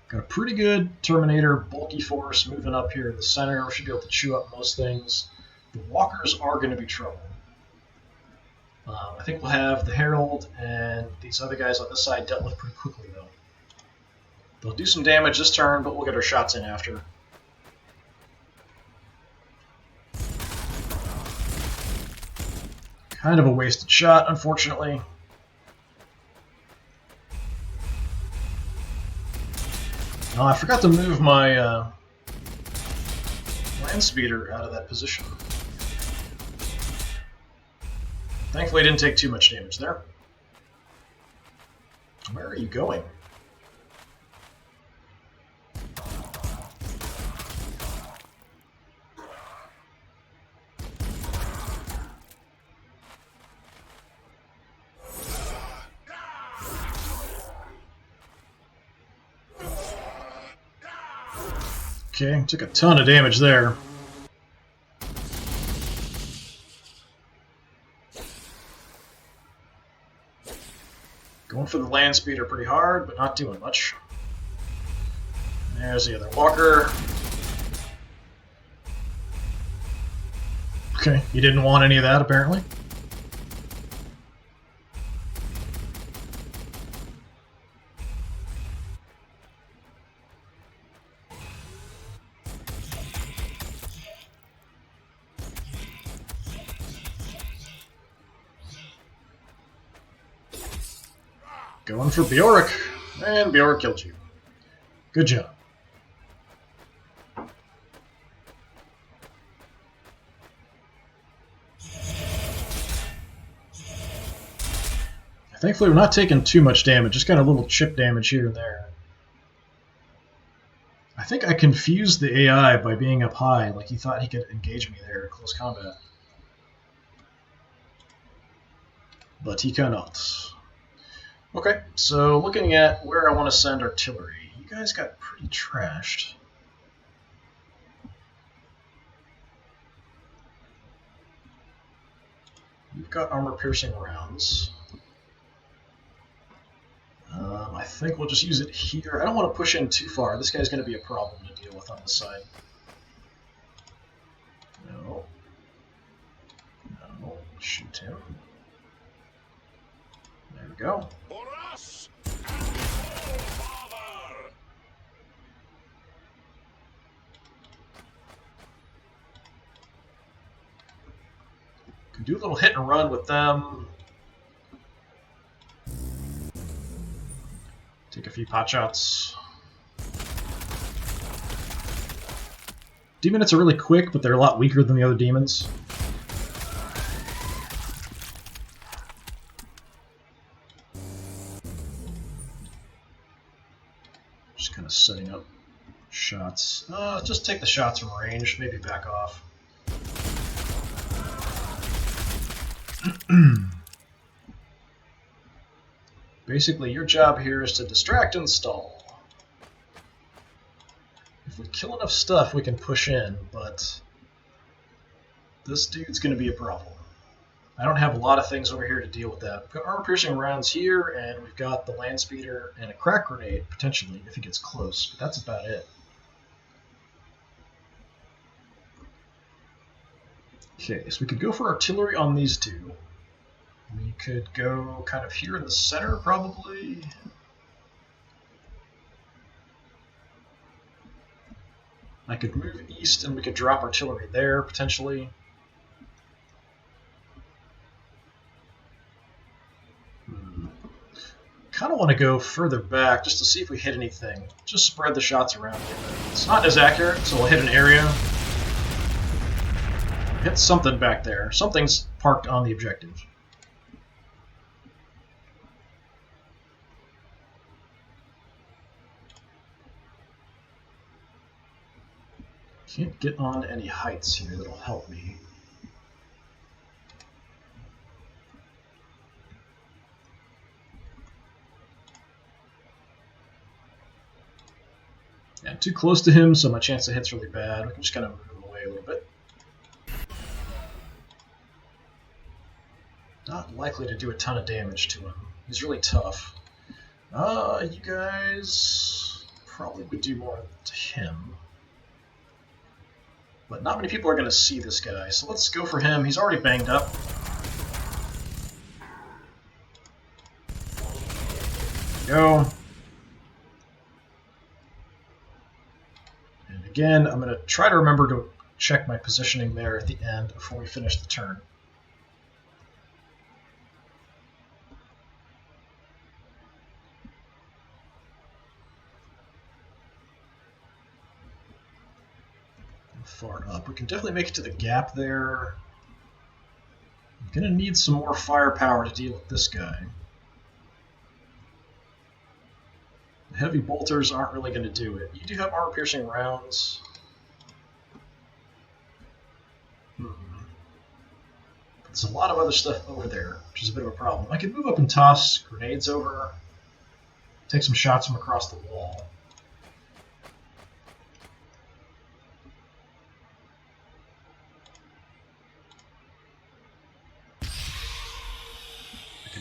Got a pretty good Terminator bulky force moving up here in the center. We should be able to chew up most things. The walkers are going to be trouble. I think we'll have the Herald and these other guys on this side dealt with pretty quickly, though. They'll do some damage this turn, but we'll get our shots in after. Kind of a wasted shot, unfortunately. Oh, I forgot to move my land speeder out of that position. Thankfully, I didn't take too much damage there. Where are you going? Okay, took a ton of damage there. Going for the land speeder pretty hard, but not doing much. There's the other walker. Okay, you didn't want any of that, apparently. Going for Bjork. And Bjork killed you. Good job. Thankfully, we're not taking too much damage, just kind of a little chip damage here and there. I think I confused the AI by being up high, like he thought he could engage me there in close combat. But he cannot. Okay, so looking at where I want to send artillery, you guys got pretty trashed. You've got armor-piercing rounds. I think we'll just use it here. I don't want to push in too far. This guy's going to be a problem to deal with on this side. No. No. Shoot him. There we go. Can do a little hit and run with them. Take a few pot shots. Demonites are really quick, but they're a lot weaker than the other demons. Just kind of setting up shots. Just take the shots from range, maybe back off. Basically, your job here is to distract and stall. If we kill enough stuff, we can push in, but this dude's going to be a problem. I don't have a lot of things over here to deal with that. We've got armor-piercing rounds here, and we've got the land speeder and a crack grenade, potentially, if he gets close, but that's about it. Okay, so we could go for artillery on these two. We could go kind of here in the center, probably. I could move east and we could drop artillery there, potentially. Kind of want to go further back just to see if we hit anything. Just spread the shots around here. It's not as accurate, so we'll hit an area. Hit something back there. Something's parked on the objective. Can't get on any heights here that'll help me. Yeah, I'm too close to him, so my chance to hit's really bad. We can just kind of move him away a little bit. Not likely to do a ton of damage to him. He's really tough. You guys probably would do more to him. But not many people are going to see this guy, so let's go for him. He's already banged up. There we go. And again, I'm going to try to remember to check my positioning there at the end before we finish the turn. Far up. We can definitely make it to the gap there. I'm going to need some more firepower to deal with this guy. The heavy bolters aren't really going to do it. You do have armor-piercing rounds. There's a lot of other stuff over there, which is a bit of a problem. I could move up and toss grenades over, take some shots from across the wall.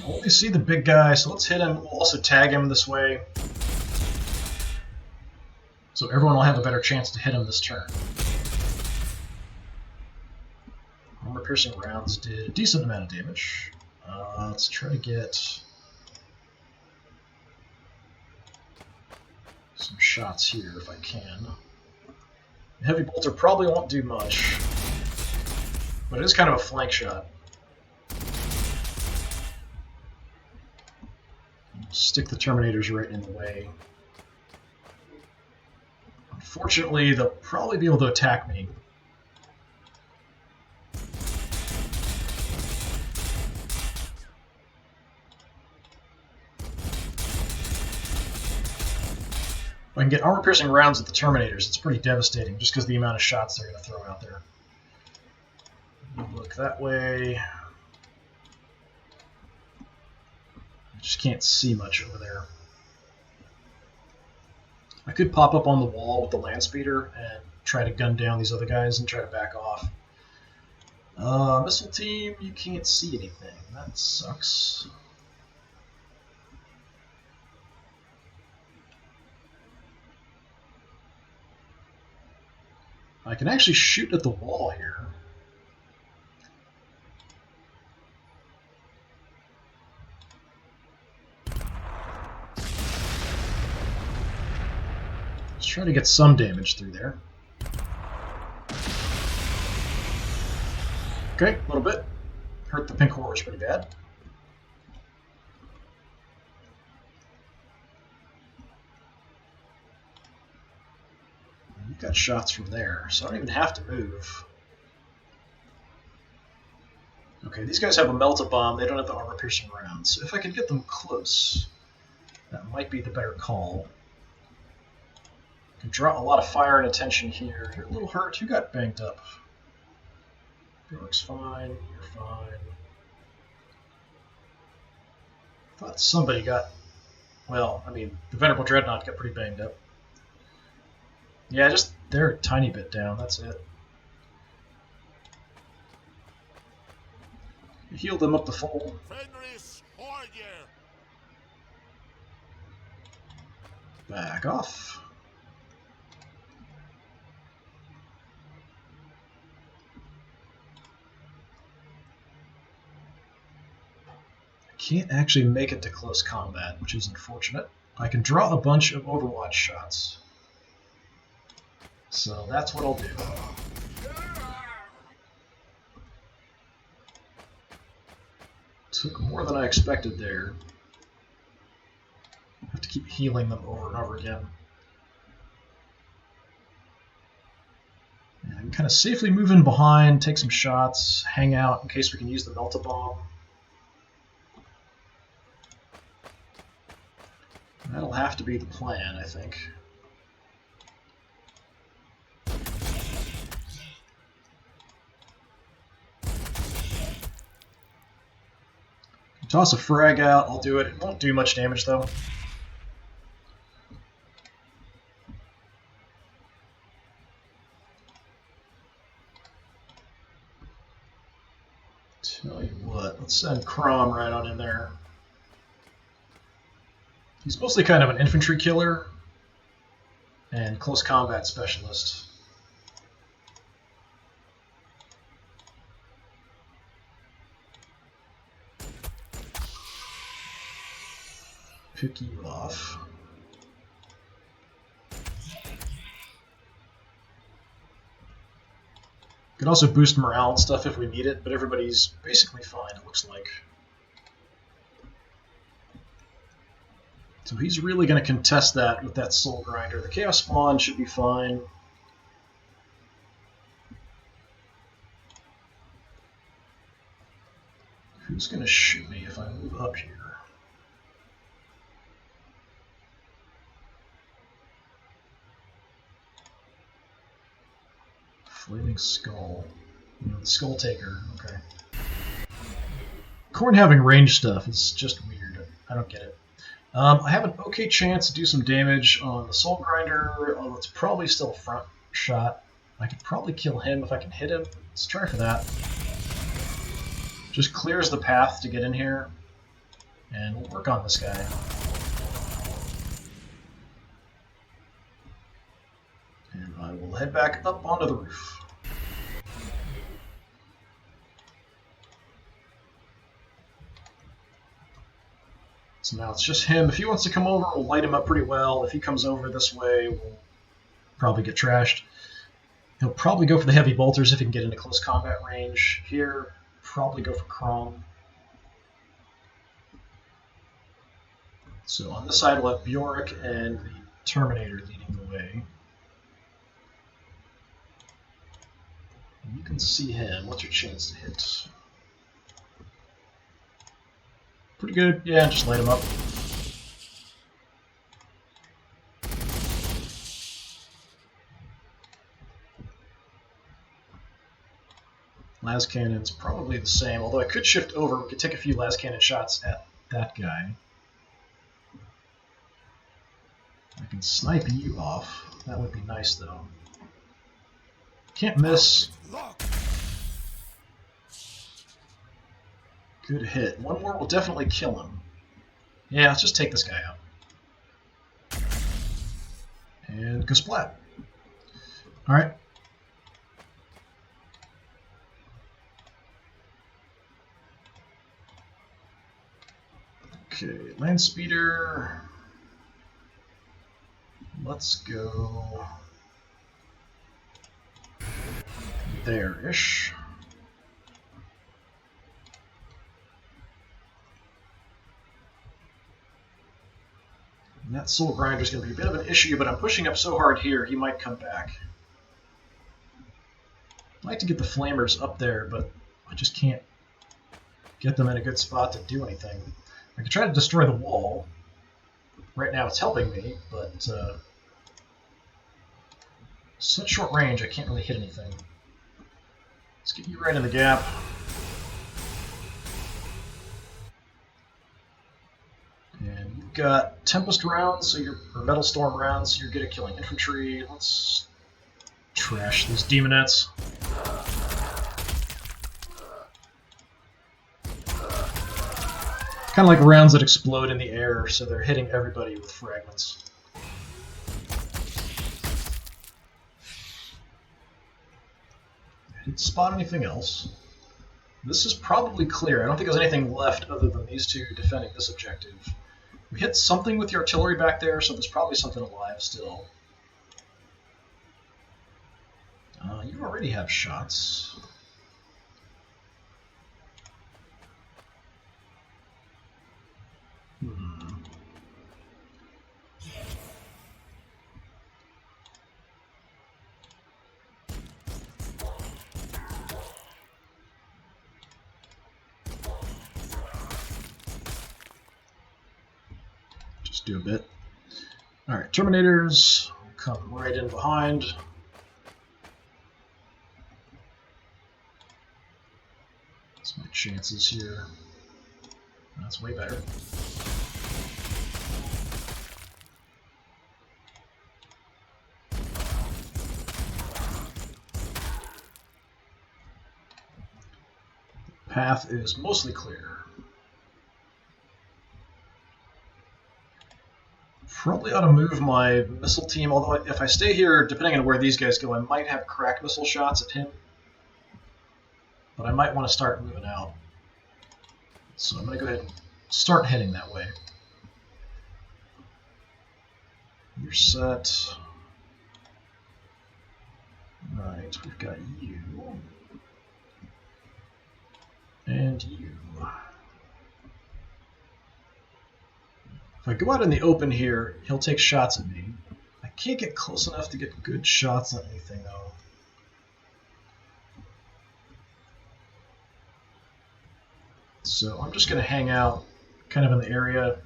Only see the big guy, so let's hit him. We'll also tag him this way, so everyone will have a better chance to hit him this turn. Armor-piercing rounds did a decent amount of damage. Let's try to get some shots here if I can. The heavy bolter probably won't do much, but it is kind of a flank shot. Stick the Terminators right in the way. Unfortunately, they'll probably be able to attack me. If I can get armor-piercing rounds at the Terminators, it's pretty devastating, just because of the amount of shots they're going to throw out there. Look that way. I just can't see much over there. I could pop up on the wall with the land speeder and try to gun down these other guys and try to back off. Missile team, you can't see anything. That sucks. I can actually shoot at the wall here. Let's try to get some damage through there. Okay, a little bit. Hurt the pink horrors pretty bad. You've got shots from there, so I don't even have to move. Okay, these guys have a melt-a-bomb. They don't have the armor-piercing rounds. So if I can get them close, that might be the better call. I can draw a lot of fire and attention here. You're a little hurt. You got banged up. Looks fine. You're fine. Thought somebody got... Well, I mean, the Venerable Dreadnought got pretty banged up. Yeah, just they're a tiny bit down. That's it. You heal them up to full. Back off. Can't actually make it to close combat, which is unfortunate. I can draw a bunch of Overwatch shots. So that's what I'll do. Took more than I expected there. I have to keep healing them over and over again. And I can kind of safely move in behind, take some shots, hang out in case we can use the melt-a-bomb. That'll have to be the plan, I think. Toss a frag out, I'll do it. It won't do much damage, though. Tell you what, let's send Crom right on in there. He's mostly kind of an infantry killer and close combat specialist. Pick you off. Can also boost morale and stuff if we need it, but everybody's basically fine, it looks like. So he's really going to contest that with that Soul Grinder. The Chaos Spawn should be fine. Who's going to shoot me if I move up here? Flaming Skull. You know, the Skull Taker. Okay. Khorne having range stuff is just weird. I don't get it. I have an okay chance to do some damage on the Soul Grinder, although it's probably still a front shot. I could probably kill him if I can hit him. Let's try for that. Just clears the path to get in here, and we'll work on this guy. And I will head back up onto the roof. So now it's just him. If he wants to come over, we'll light him up pretty well. If he comes over this way, we'll probably get trashed. He'll probably go for the heavy bolters if he can get into close combat range. Here, probably go for Crom. So on this side we'll have Bjork and the Terminator leading the way. And you can see him. What's your chance to hit? Pretty good. Yeah, just light him up. Las cannon's probably the same, although I could shift over. We could take a few las cannon shots at that guy. I can snipe you off. That would be nice, though. Can't miss. Good hit. One more will definitely kill him. Yeah, let's just take this guy out. And go splat. Alright. Okay, land speeder. Let's go there-ish. And that soul grinder is going to be a bit of an issue, but I'm pushing up so hard here, he might come back. I'd like to get the flamers up there, but I just can't get them in a good spot to do anything. I could try to destroy the wall. Right now it's helping me, but such short range I can't really hit anything. Let's get you right in the gap. And you've got Tempest rounds, so or Metal Storm rounds, so you're good at killing infantry. Let's trash these demonettes. Kind of like rounds that explode in the air, so they're hitting everybody with fragments. I didn't spot anything else. This is probably clear. I don't think there's anything left other than these two defending this objective. We hit something with the artillery back there, so there's probably something alive still. You already have shots. Just do a bit. Alright, Terminators come right in behind. That's my chances here. That's way better. The path is mostly clear. Probably ought to move my missile team, although if I stay here, depending on where these guys go, I might have crack missile shots at him. But I might want to start moving out. So I'm going to go ahead and start heading that way. You're set. Right, we've got you. And you. If I go out in the open here, he'll take shots at me. I can't get close enough to get good shots on anything, though. So I'm just going to hang out kind of in the area.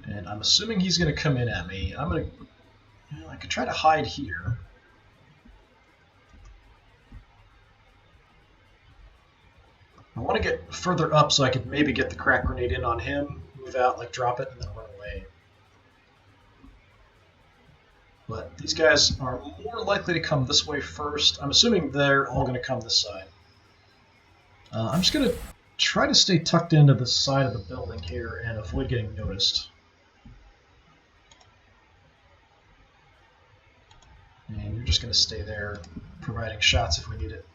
And I'm assuming he's going to come in at me. I'm going to... I could try to hide here. I want to get further up so I could maybe get the crack grenade in on him, move out, like drop it, and then run away. But these guys are more likely to come this way first. I'm assuming they're all going to come this side. I'm just going to try to stay tucked into the side of the building here and avoid getting noticed. And you're just going to stay there, providing shots if we need it.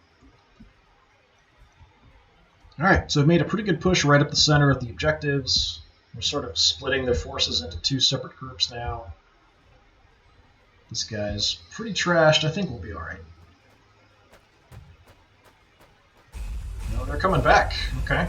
Alright, so I've made a pretty good push right up the center of the objectives. We're sort of splitting their forces into two separate groups now. This guy's pretty trashed. I think we'll be alright. No, they're coming back. Okay.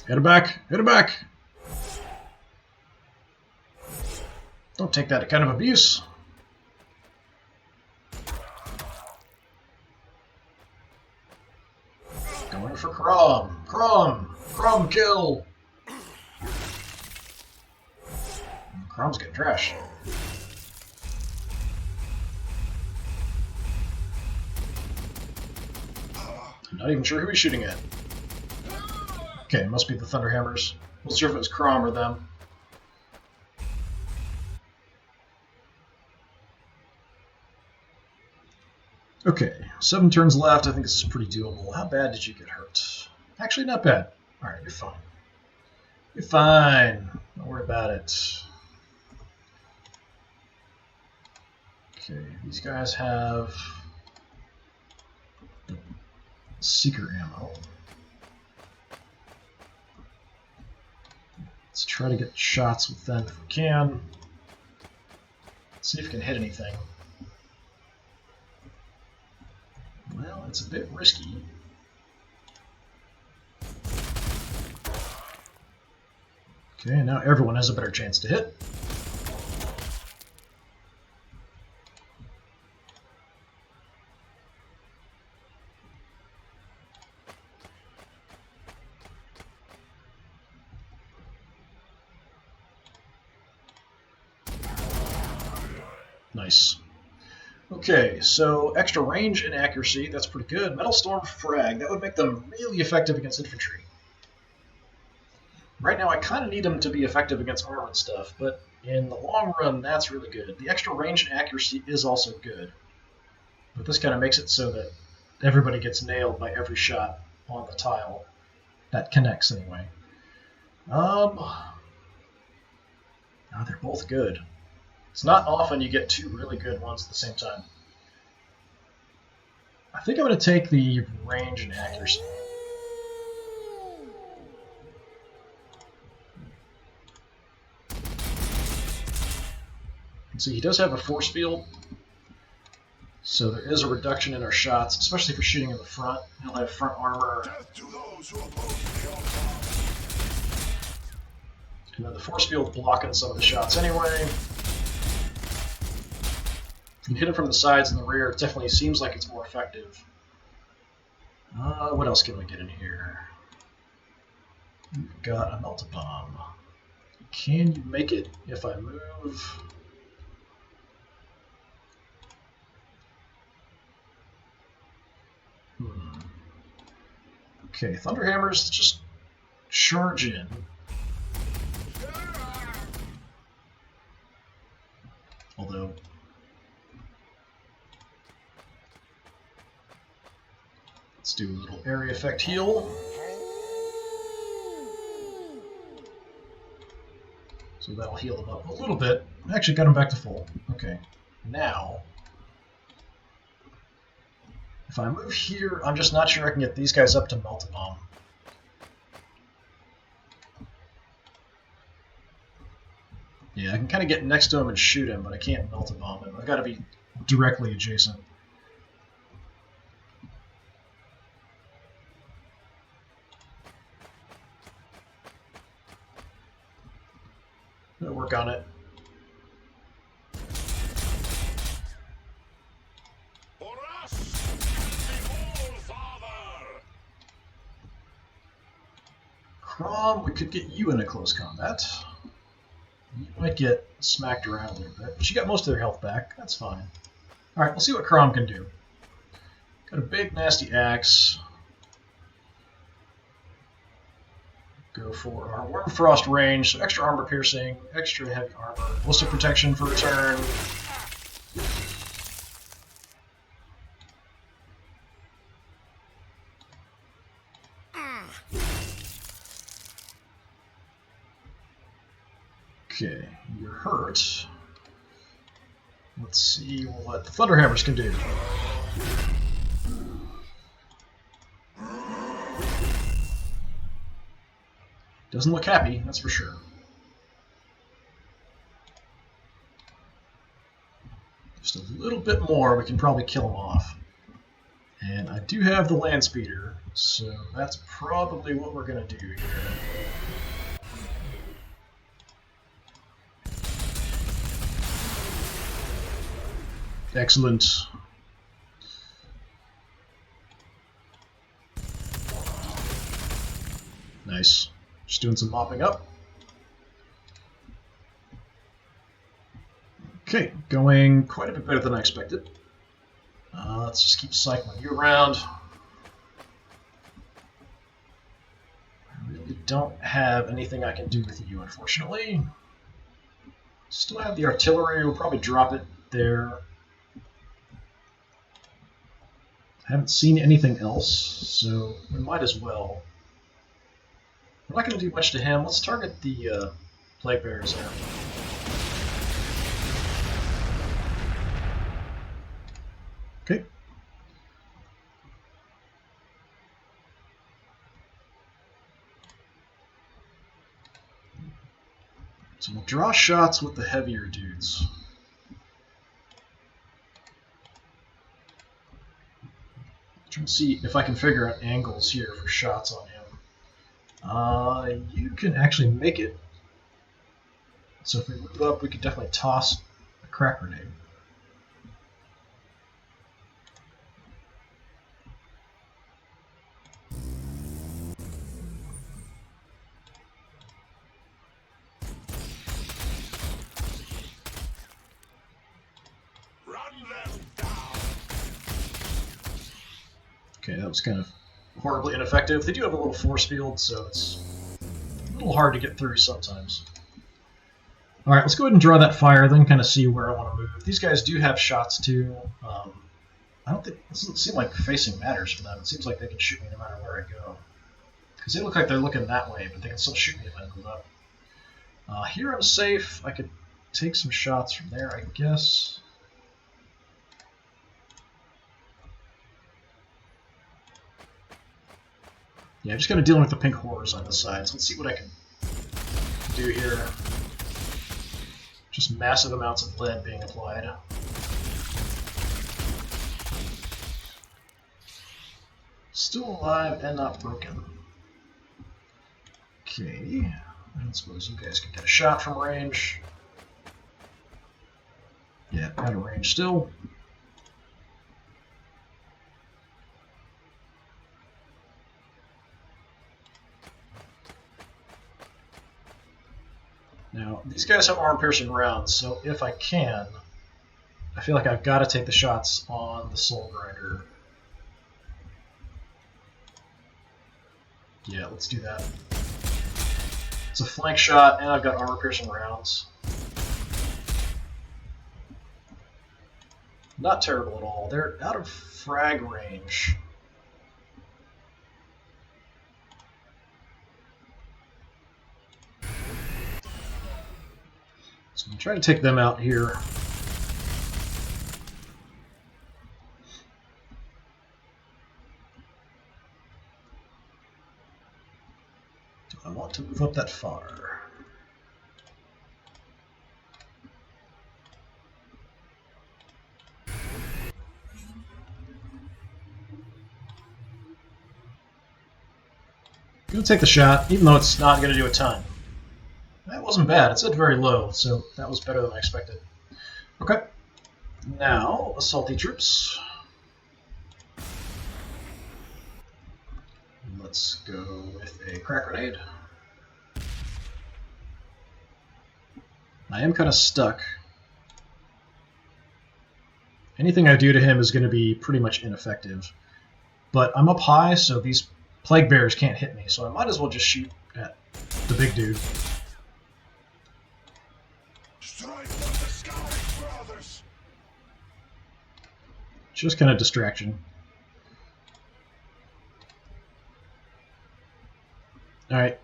Hit him back! Hit him back! Don't take that kind of abuse. Going for Crom. Crom! Crom kill! Crom's getting trashed. I'm not even sure who he's shooting at. Okay, it must be the Thunderhammers. Wasn't sure if it was Crom or them. Okay, 7 turns left. I think this is pretty doable. How bad did you get hurt? Actually, not bad. Alright, you're fine. You're fine. Don't worry about it. Okay, these guys have Seeker ammo. Let's try to get shots with them if we can. See if we can hit anything. Well, it's a bit risky. Okay, now everyone has a better chance to hit. Nice. Okay, so extra range and accuracy, that's pretty good. Metal Storm Frag, that would make them really effective against infantry. Right now I kind of need them to be effective against armored stuff, but in the long run that's really good. The extra range and accuracy is also good. But this kind of makes it so that everybody gets nailed by every shot on the tile. That connects anyway. Oh, they're both good. It's not often you get 2 really good ones at the same time. I think I'm going to take the range and accuracy. And see, he does have a force field, so there is a reduction in our shots, especially for shooting in the front. He'll have front armor. And then the force field blocking some of the shots anyway. If you hit it from the sides and the rear, it definitely seems like it's more effective. What else can we get in here? We've got a melt-a-bomb. Can you make it if I move? Okay, Thunderhammers, just charge in. Although, let's do a little area effect heal. So that'll heal them up a little bit. Actually got them back to full. Okay, now, if I move here, I'm just not sure I can get these guys up to Melt-a-Bomb. Yeah, I can kind of get next to him and shoot him, but I can't Melt-a-Bomb him. I've got to be directly adjacent. I'll work on it. Crom, we could get you into close combat. You might get smacked around a little bit, but you got most of their health back. That's fine. Alright, we'll see what Crom can do. Got a big, nasty axe. Go for our Wormfrost range, so extra armor piercing, extra heavy armor, ballistic protection for return. Okay, you're hurt. Let's see what the Thunderhammers can do. Doesn't look happy, that's for sure. Just a little bit more, we can probably kill him off. And I do have the land speeder, so that's probably what we're going to do here. Excellent. Nice. Just doing some mopping up. Okay, going quite a bit better than I expected. Let's just keep cycling you around. I really don't have anything I can do with you, unfortunately. Still have the artillery, we'll probably drop it there. Haven't seen anything else, so we might as well. We're not going to do much to him. Let's target the plague bearers there. Okay. So we'll draw shots with the heavier dudes. Trying to see if I can figure out angles here for shots on him. You can actually make it. So if we move up, we could definitely toss a crack grenade. Okay, that was kind of horribly ineffective. They do have a little force field, so it's a little hard to get through sometimes. Alright, let's go ahead and draw that fire, then kind of see where I want to move. These guys do have shots too. I don't think, it doesn't seem like facing matters for them. It seems like they can shoot me no matter where I go. Because they look like they're looking that way, but they can still shoot me if I move up. Here I'm safe. I could take some shots from there, I guess. Yeah, I'm just kind of dealing with the pink horrors on the sides. Let's see what I can do here. Just massive amounts of lead being applied. Still alive and not broken. Okay, I suppose you guys can get a shot from range. Yeah, out of range still. Now, these guys have armor-piercing rounds, so if I can, I feel like I've got to take the shots on the Soul Grinder. Yeah, let's do that. It's a flank shot, and I've got armor-piercing rounds. Not terrible at all. They're out of frag range. So I'm trying to take them out here. Do I want to move up that far? Gonna take the shot, even though it's not gonna do a ton. That wasn't bad. It said very low, so that was better than I expected. Okay. Now, assaulty troops. Let's go with a crack grenade. I am kind of stuck. Anything I do to him is going to be pretty much ineffective. But I'm up high, so these plague bears can't hit me, so I might as well just shoot at the big dude. Just kind of distraction. Alright.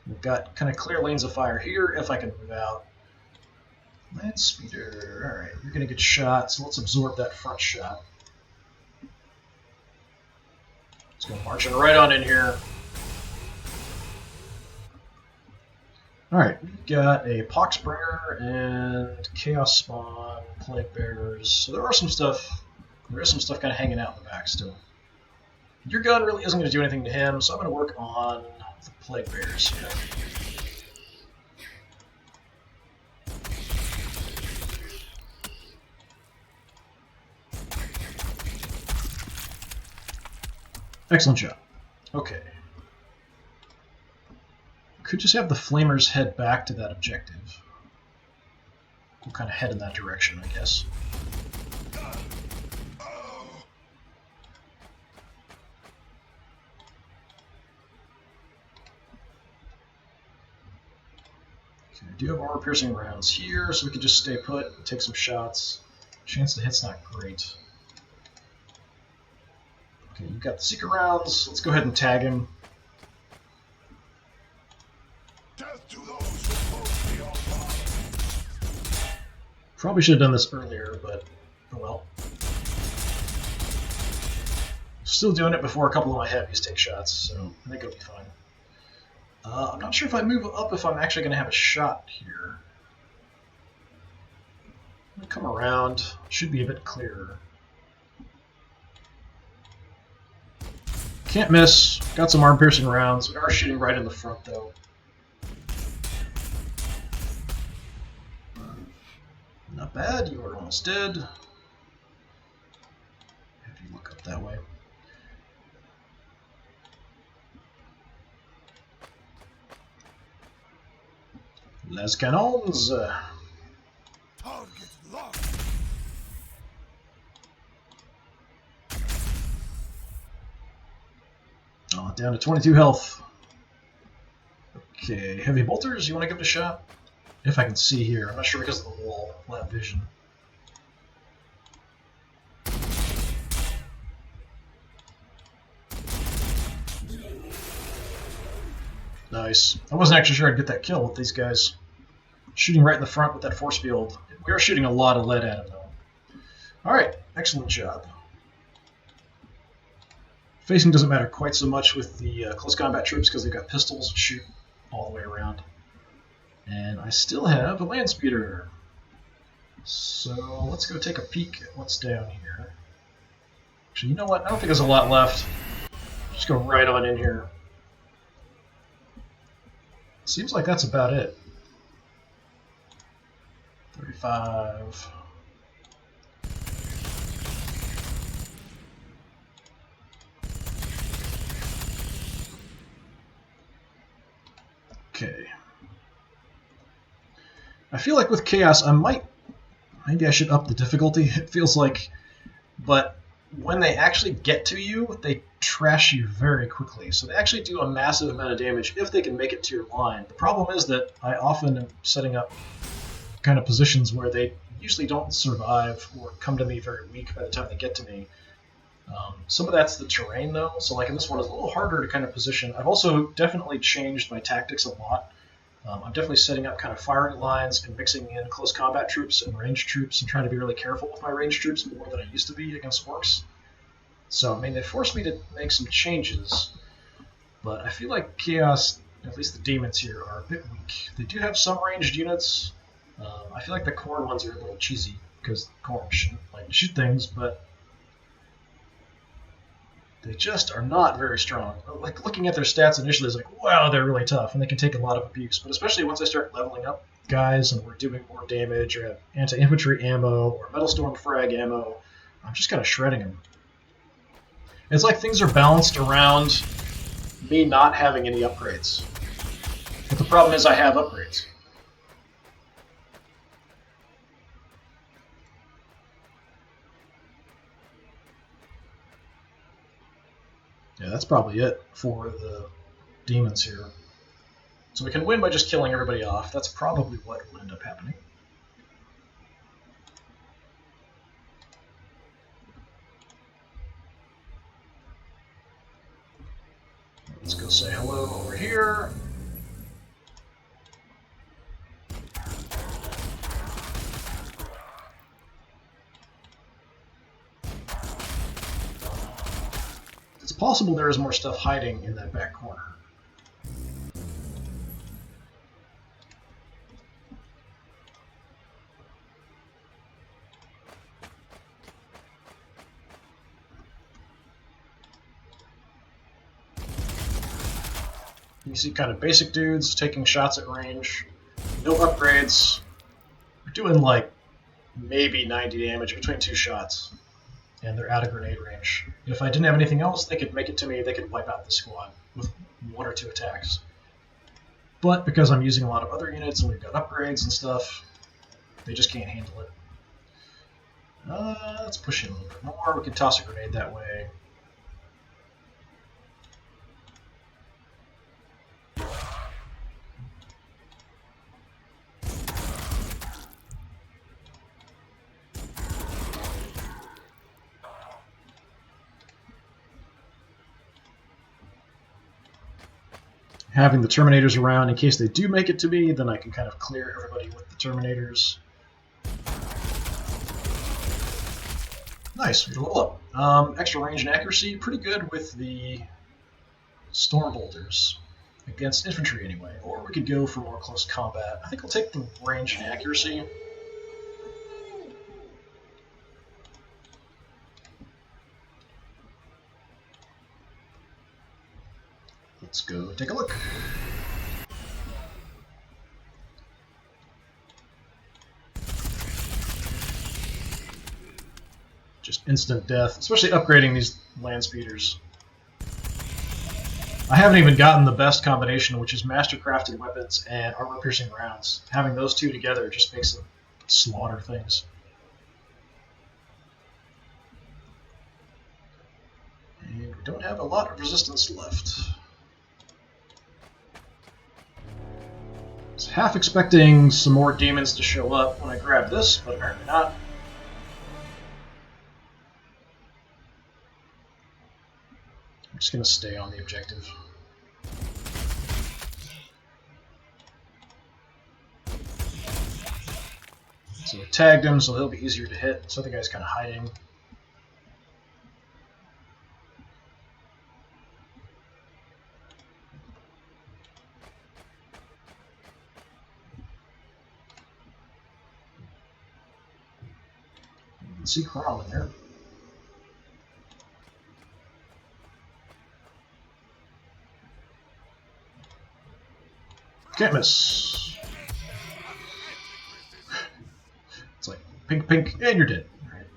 We've got kind of clear lanes of fire here if I can move out. Land speeder. Alright, you're gonna get shot, so let's absorb that front shot. Let's go marching right on in here. Alright, we've got a Poxbringer and Chaos Spawn, Plague Bearers. So there is some stuff kind of hanging out in the back still. Your gun really isn't going to do anything to him, so I'm going to work on the Plague Bearers here. Excellent job. Okay. Could just have the Flamers head back to that objective. We'll kind of head in that direction, I guess. Okay, I do have armor-piercing rounds here, so we can just stay put and take some shots. Chance to hit's not great. Okay, you've got the secret rounds. Let's go ahead and tag him. Probably should have done this earlier, but oh well. Still doing it before a couple of my heavies take shots, so I think it'll be fine. I'm not sure if I move up if I'm actually going to have a shot here. I'm going to come around. Should be a bit clearer. Can't miss. Got some arm-piercing rounds. We are shooting right in the front, though. Not bad. You are almost dead. Have you look up that way. Les canons. Target locked. Oh, down to 22 health. Okay, heavy bolters. You want to give it a shot? If I can see here. I'm not sure because of the wall. Lab vision. Nice. I wasn't actually sure I'd get that kill with these guys. Shooting right in the front with that force field. We are shooting a lot of lead at him, though. Alright, excellent job. Facing doesn't matter quite so much with the close combat troops because they've got pistols that shoot all the way around. And I still have a land speeder. So let's go take a peek at what's down here. Actually, you know what? I don't think there's a lot left. Just go right on in here. Seems like that's about it. 35. Okay. I feel like with Chaos, maybe I should up the difficulty, it feels like, but when they actually get to you, they trash you very quickly. So they actually do a massive amount of damage if they can make it to your line. The problem is that I often am setting up kind of positions where they usually don't survive or come to me very weak by the time they get to me. Some of that's the terrain, though, so like in this one, it's a little harder to kind of position. I've also definitely changed my tactics a lot. I'm definitely setting up kind of firing lines and mixing in close combat troops and ranged troops and trying to be really careful with my ranged troops more than I used to be against orcs. So, I mean, they forced me to make some changes, but I feel like Chaos, at least the demons here, are a bit weak. They do have some ranged units. I feel like the Khorne ones are a little cheesy because Khorne shoot things, but they just are not very strong. Like, looking at their stats initially is like, wow, they're really tough, and they can take a lot of abuse. But especially once I start leveling up guys and we're doing more damage or have anti-infantry ammo or metal storm frag ammo, I'm just kind of shredding them. It's like things are balanced around me not having any upgrades. But the problem is I have upgrades. Yeah, that's probably it for the demons here. So we can win by just killing everybody off. That's probably what will end up happening. Let's go say hello over here. It's possible there is more stuff hiding in that back corner. You see kind of basic dudes taking shots at range. No upgrades. They're doing like maybe 90 damage between 2 shots. And they're out of grenade range. If I didn't have anything else, they could make it to me, they could wipe out the squad with 1 or 2 attacks. But because I'm using a lot of other units and we've got upgrades and stuff, they just can't handle it. Let's push in a little bit more. We can toss a grenade that way. Having the Terminators around in case they do make it to me, then I can kind of clear everybody with the Terminators. Nice, we level up. Extra range and accuracy, pretty good with the Storm Bolters. Against infantry anyway, or we could go for more close combat. I think I'll take the range and accuracy. Let's go take a look. Just instant death, especially upgrading these land speeders. I haven't even gotten the best combination, which is master-crafted weapons and armor-piercing rounds. Having those two together just makes them slaughter things. And we don't have a lot of resistance left. I was half expecting some more demons to show up when I grab this, but apparently not. I'm just going to stay on the objective. So we tagged him, so he'll be easier to hit. So the guy's kind of hiding. You can see Crom in there. Can't miss. It's like pink, pink, and you're dead. Right.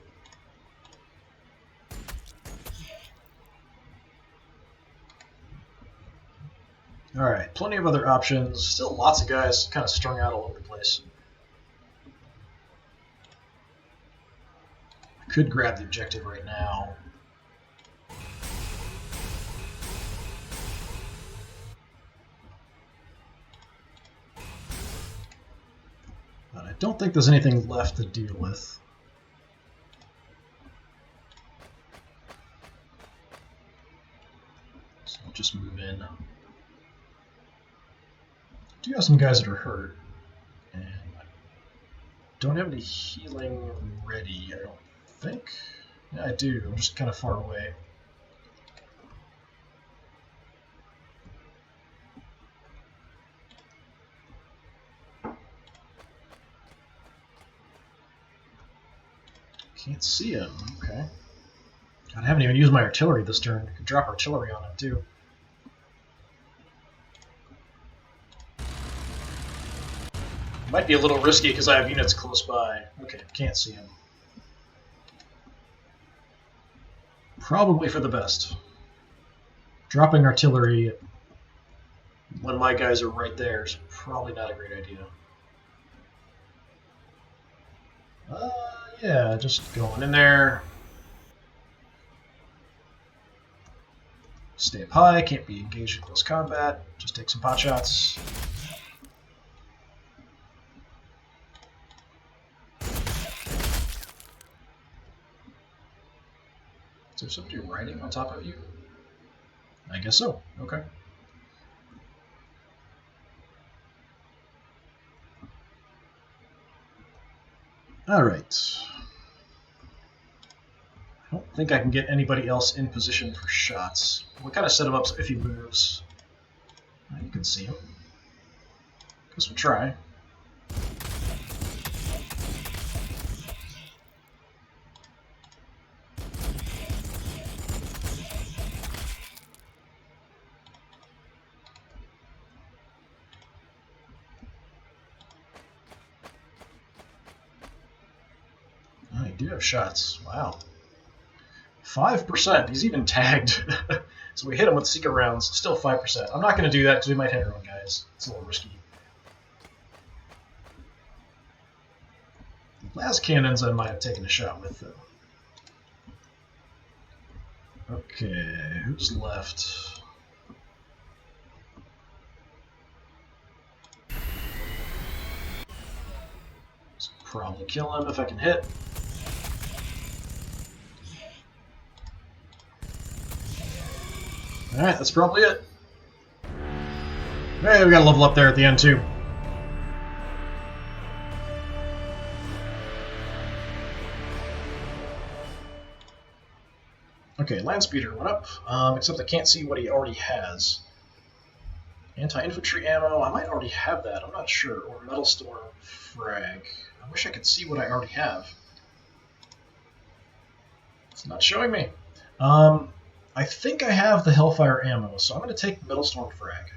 Alright, plenty of other options. Still lots of guys kind of strung out all over the place. I could grab the objective right now. But I don't think there's anything left to deal with. So I'll just move in. I do have some guys that are hurt. And I don't have any healing ready, I don't think. Yeah, I do. I'm just kind of far away. Can't see him. Okay. God, I haven't even used my artillery this turn. I could drop artillery on him, too. Might be a little risky because I have units close by. Okay, can't see him. Probably for the best. Dropping artillery when my guys are right there is probably not a great idea. Yeah, just going in there. Stay up high, can't be engaged in close combat. Just take some pot shots. Is there somebody riding on top of you? I guess so. Okay. Alright. I don't think I can get anybody else in position for shots. We'll kind of set him up so if he moves, you can see him. Guess we'll try. I do have shots. Wow. 5%. He's even tagged. So we hit him with secret rounds. Still 5%. I'm not going to do that because we might hit our own guys. It's a little risky. The last cannons I might have taken a shot with, though. Okay, who's left? Let's probably kill him if I can hit. Alright, that's probably it. Hey, we got a level up there at the end, too. Okay, land speeder went up, except I can't see what he already has. Anti-infantry ammo, I might already have that, I'm not sure. Or metal storm frag. I wish I could see what I already have. It's not showing me. I think I have the Hellfire ammo, so I'm going to take Metal Storm Frag.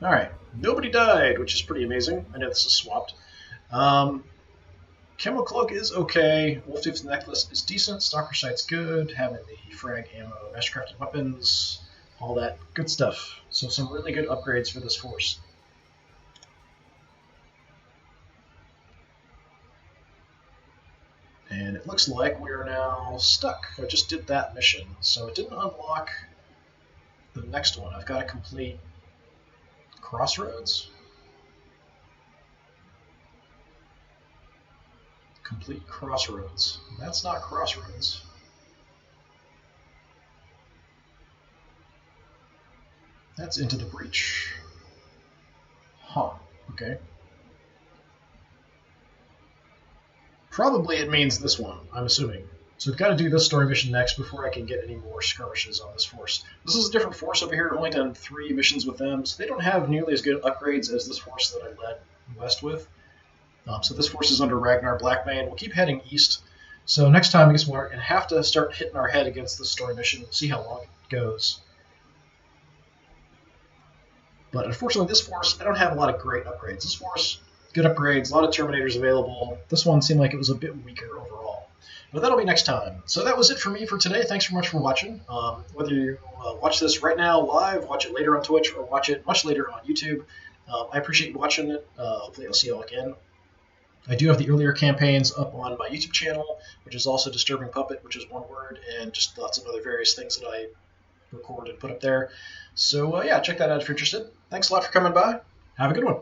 Alright, nobody died, which is pretty amazing. I know this is swapped. Camo Cloak is okay. Wolftooth's Necklace is decent. Stalker Sight's good. Having the Frag ammo, Mastercrafted weapons, all that good stuff. So some really good upgrades for this force. And it looks like we are now stuck. I just did that mission, so it didn't unlock the next one. I've got to complete Crossroads. Complete Crossroads. That's not Crossroads. That's Into the Breach. Huh, okay. Probably it means this one, I'm assuming. So we've got to do this story mission next before I can get any more skirmishes on this force. This is a different force over here. I've only done 3 missions with them, so they don't have nearly as good upgrades as this force that I led west with. So this force is under Ragnar Blackbane. We'll keep heading east. So next time, I guess we're going to have to start hitting our head against this story mission. We'll see how long it goes. But unfortunately, this force, I don't have a lot of great upgrades. This force, good upgrades, a lot of Terminators available. This one seemed like it was a bit weaker overall. But that'll be next time. So that was it for me for today. Thanks so much for watching. Whether you watch this right now live, watch it later on Twitch, or watch it much later on YouTube, I appreciate you watching it. Hopefully I'll see you all again. I do have the earlier campaigns up on my YouTube channel, which is also DisturbingPuppet, which is one word, and just lots of other various things that I record and put up there. So yeah, check that out if you're interested. Thanks a lot for coming by. Have a good one.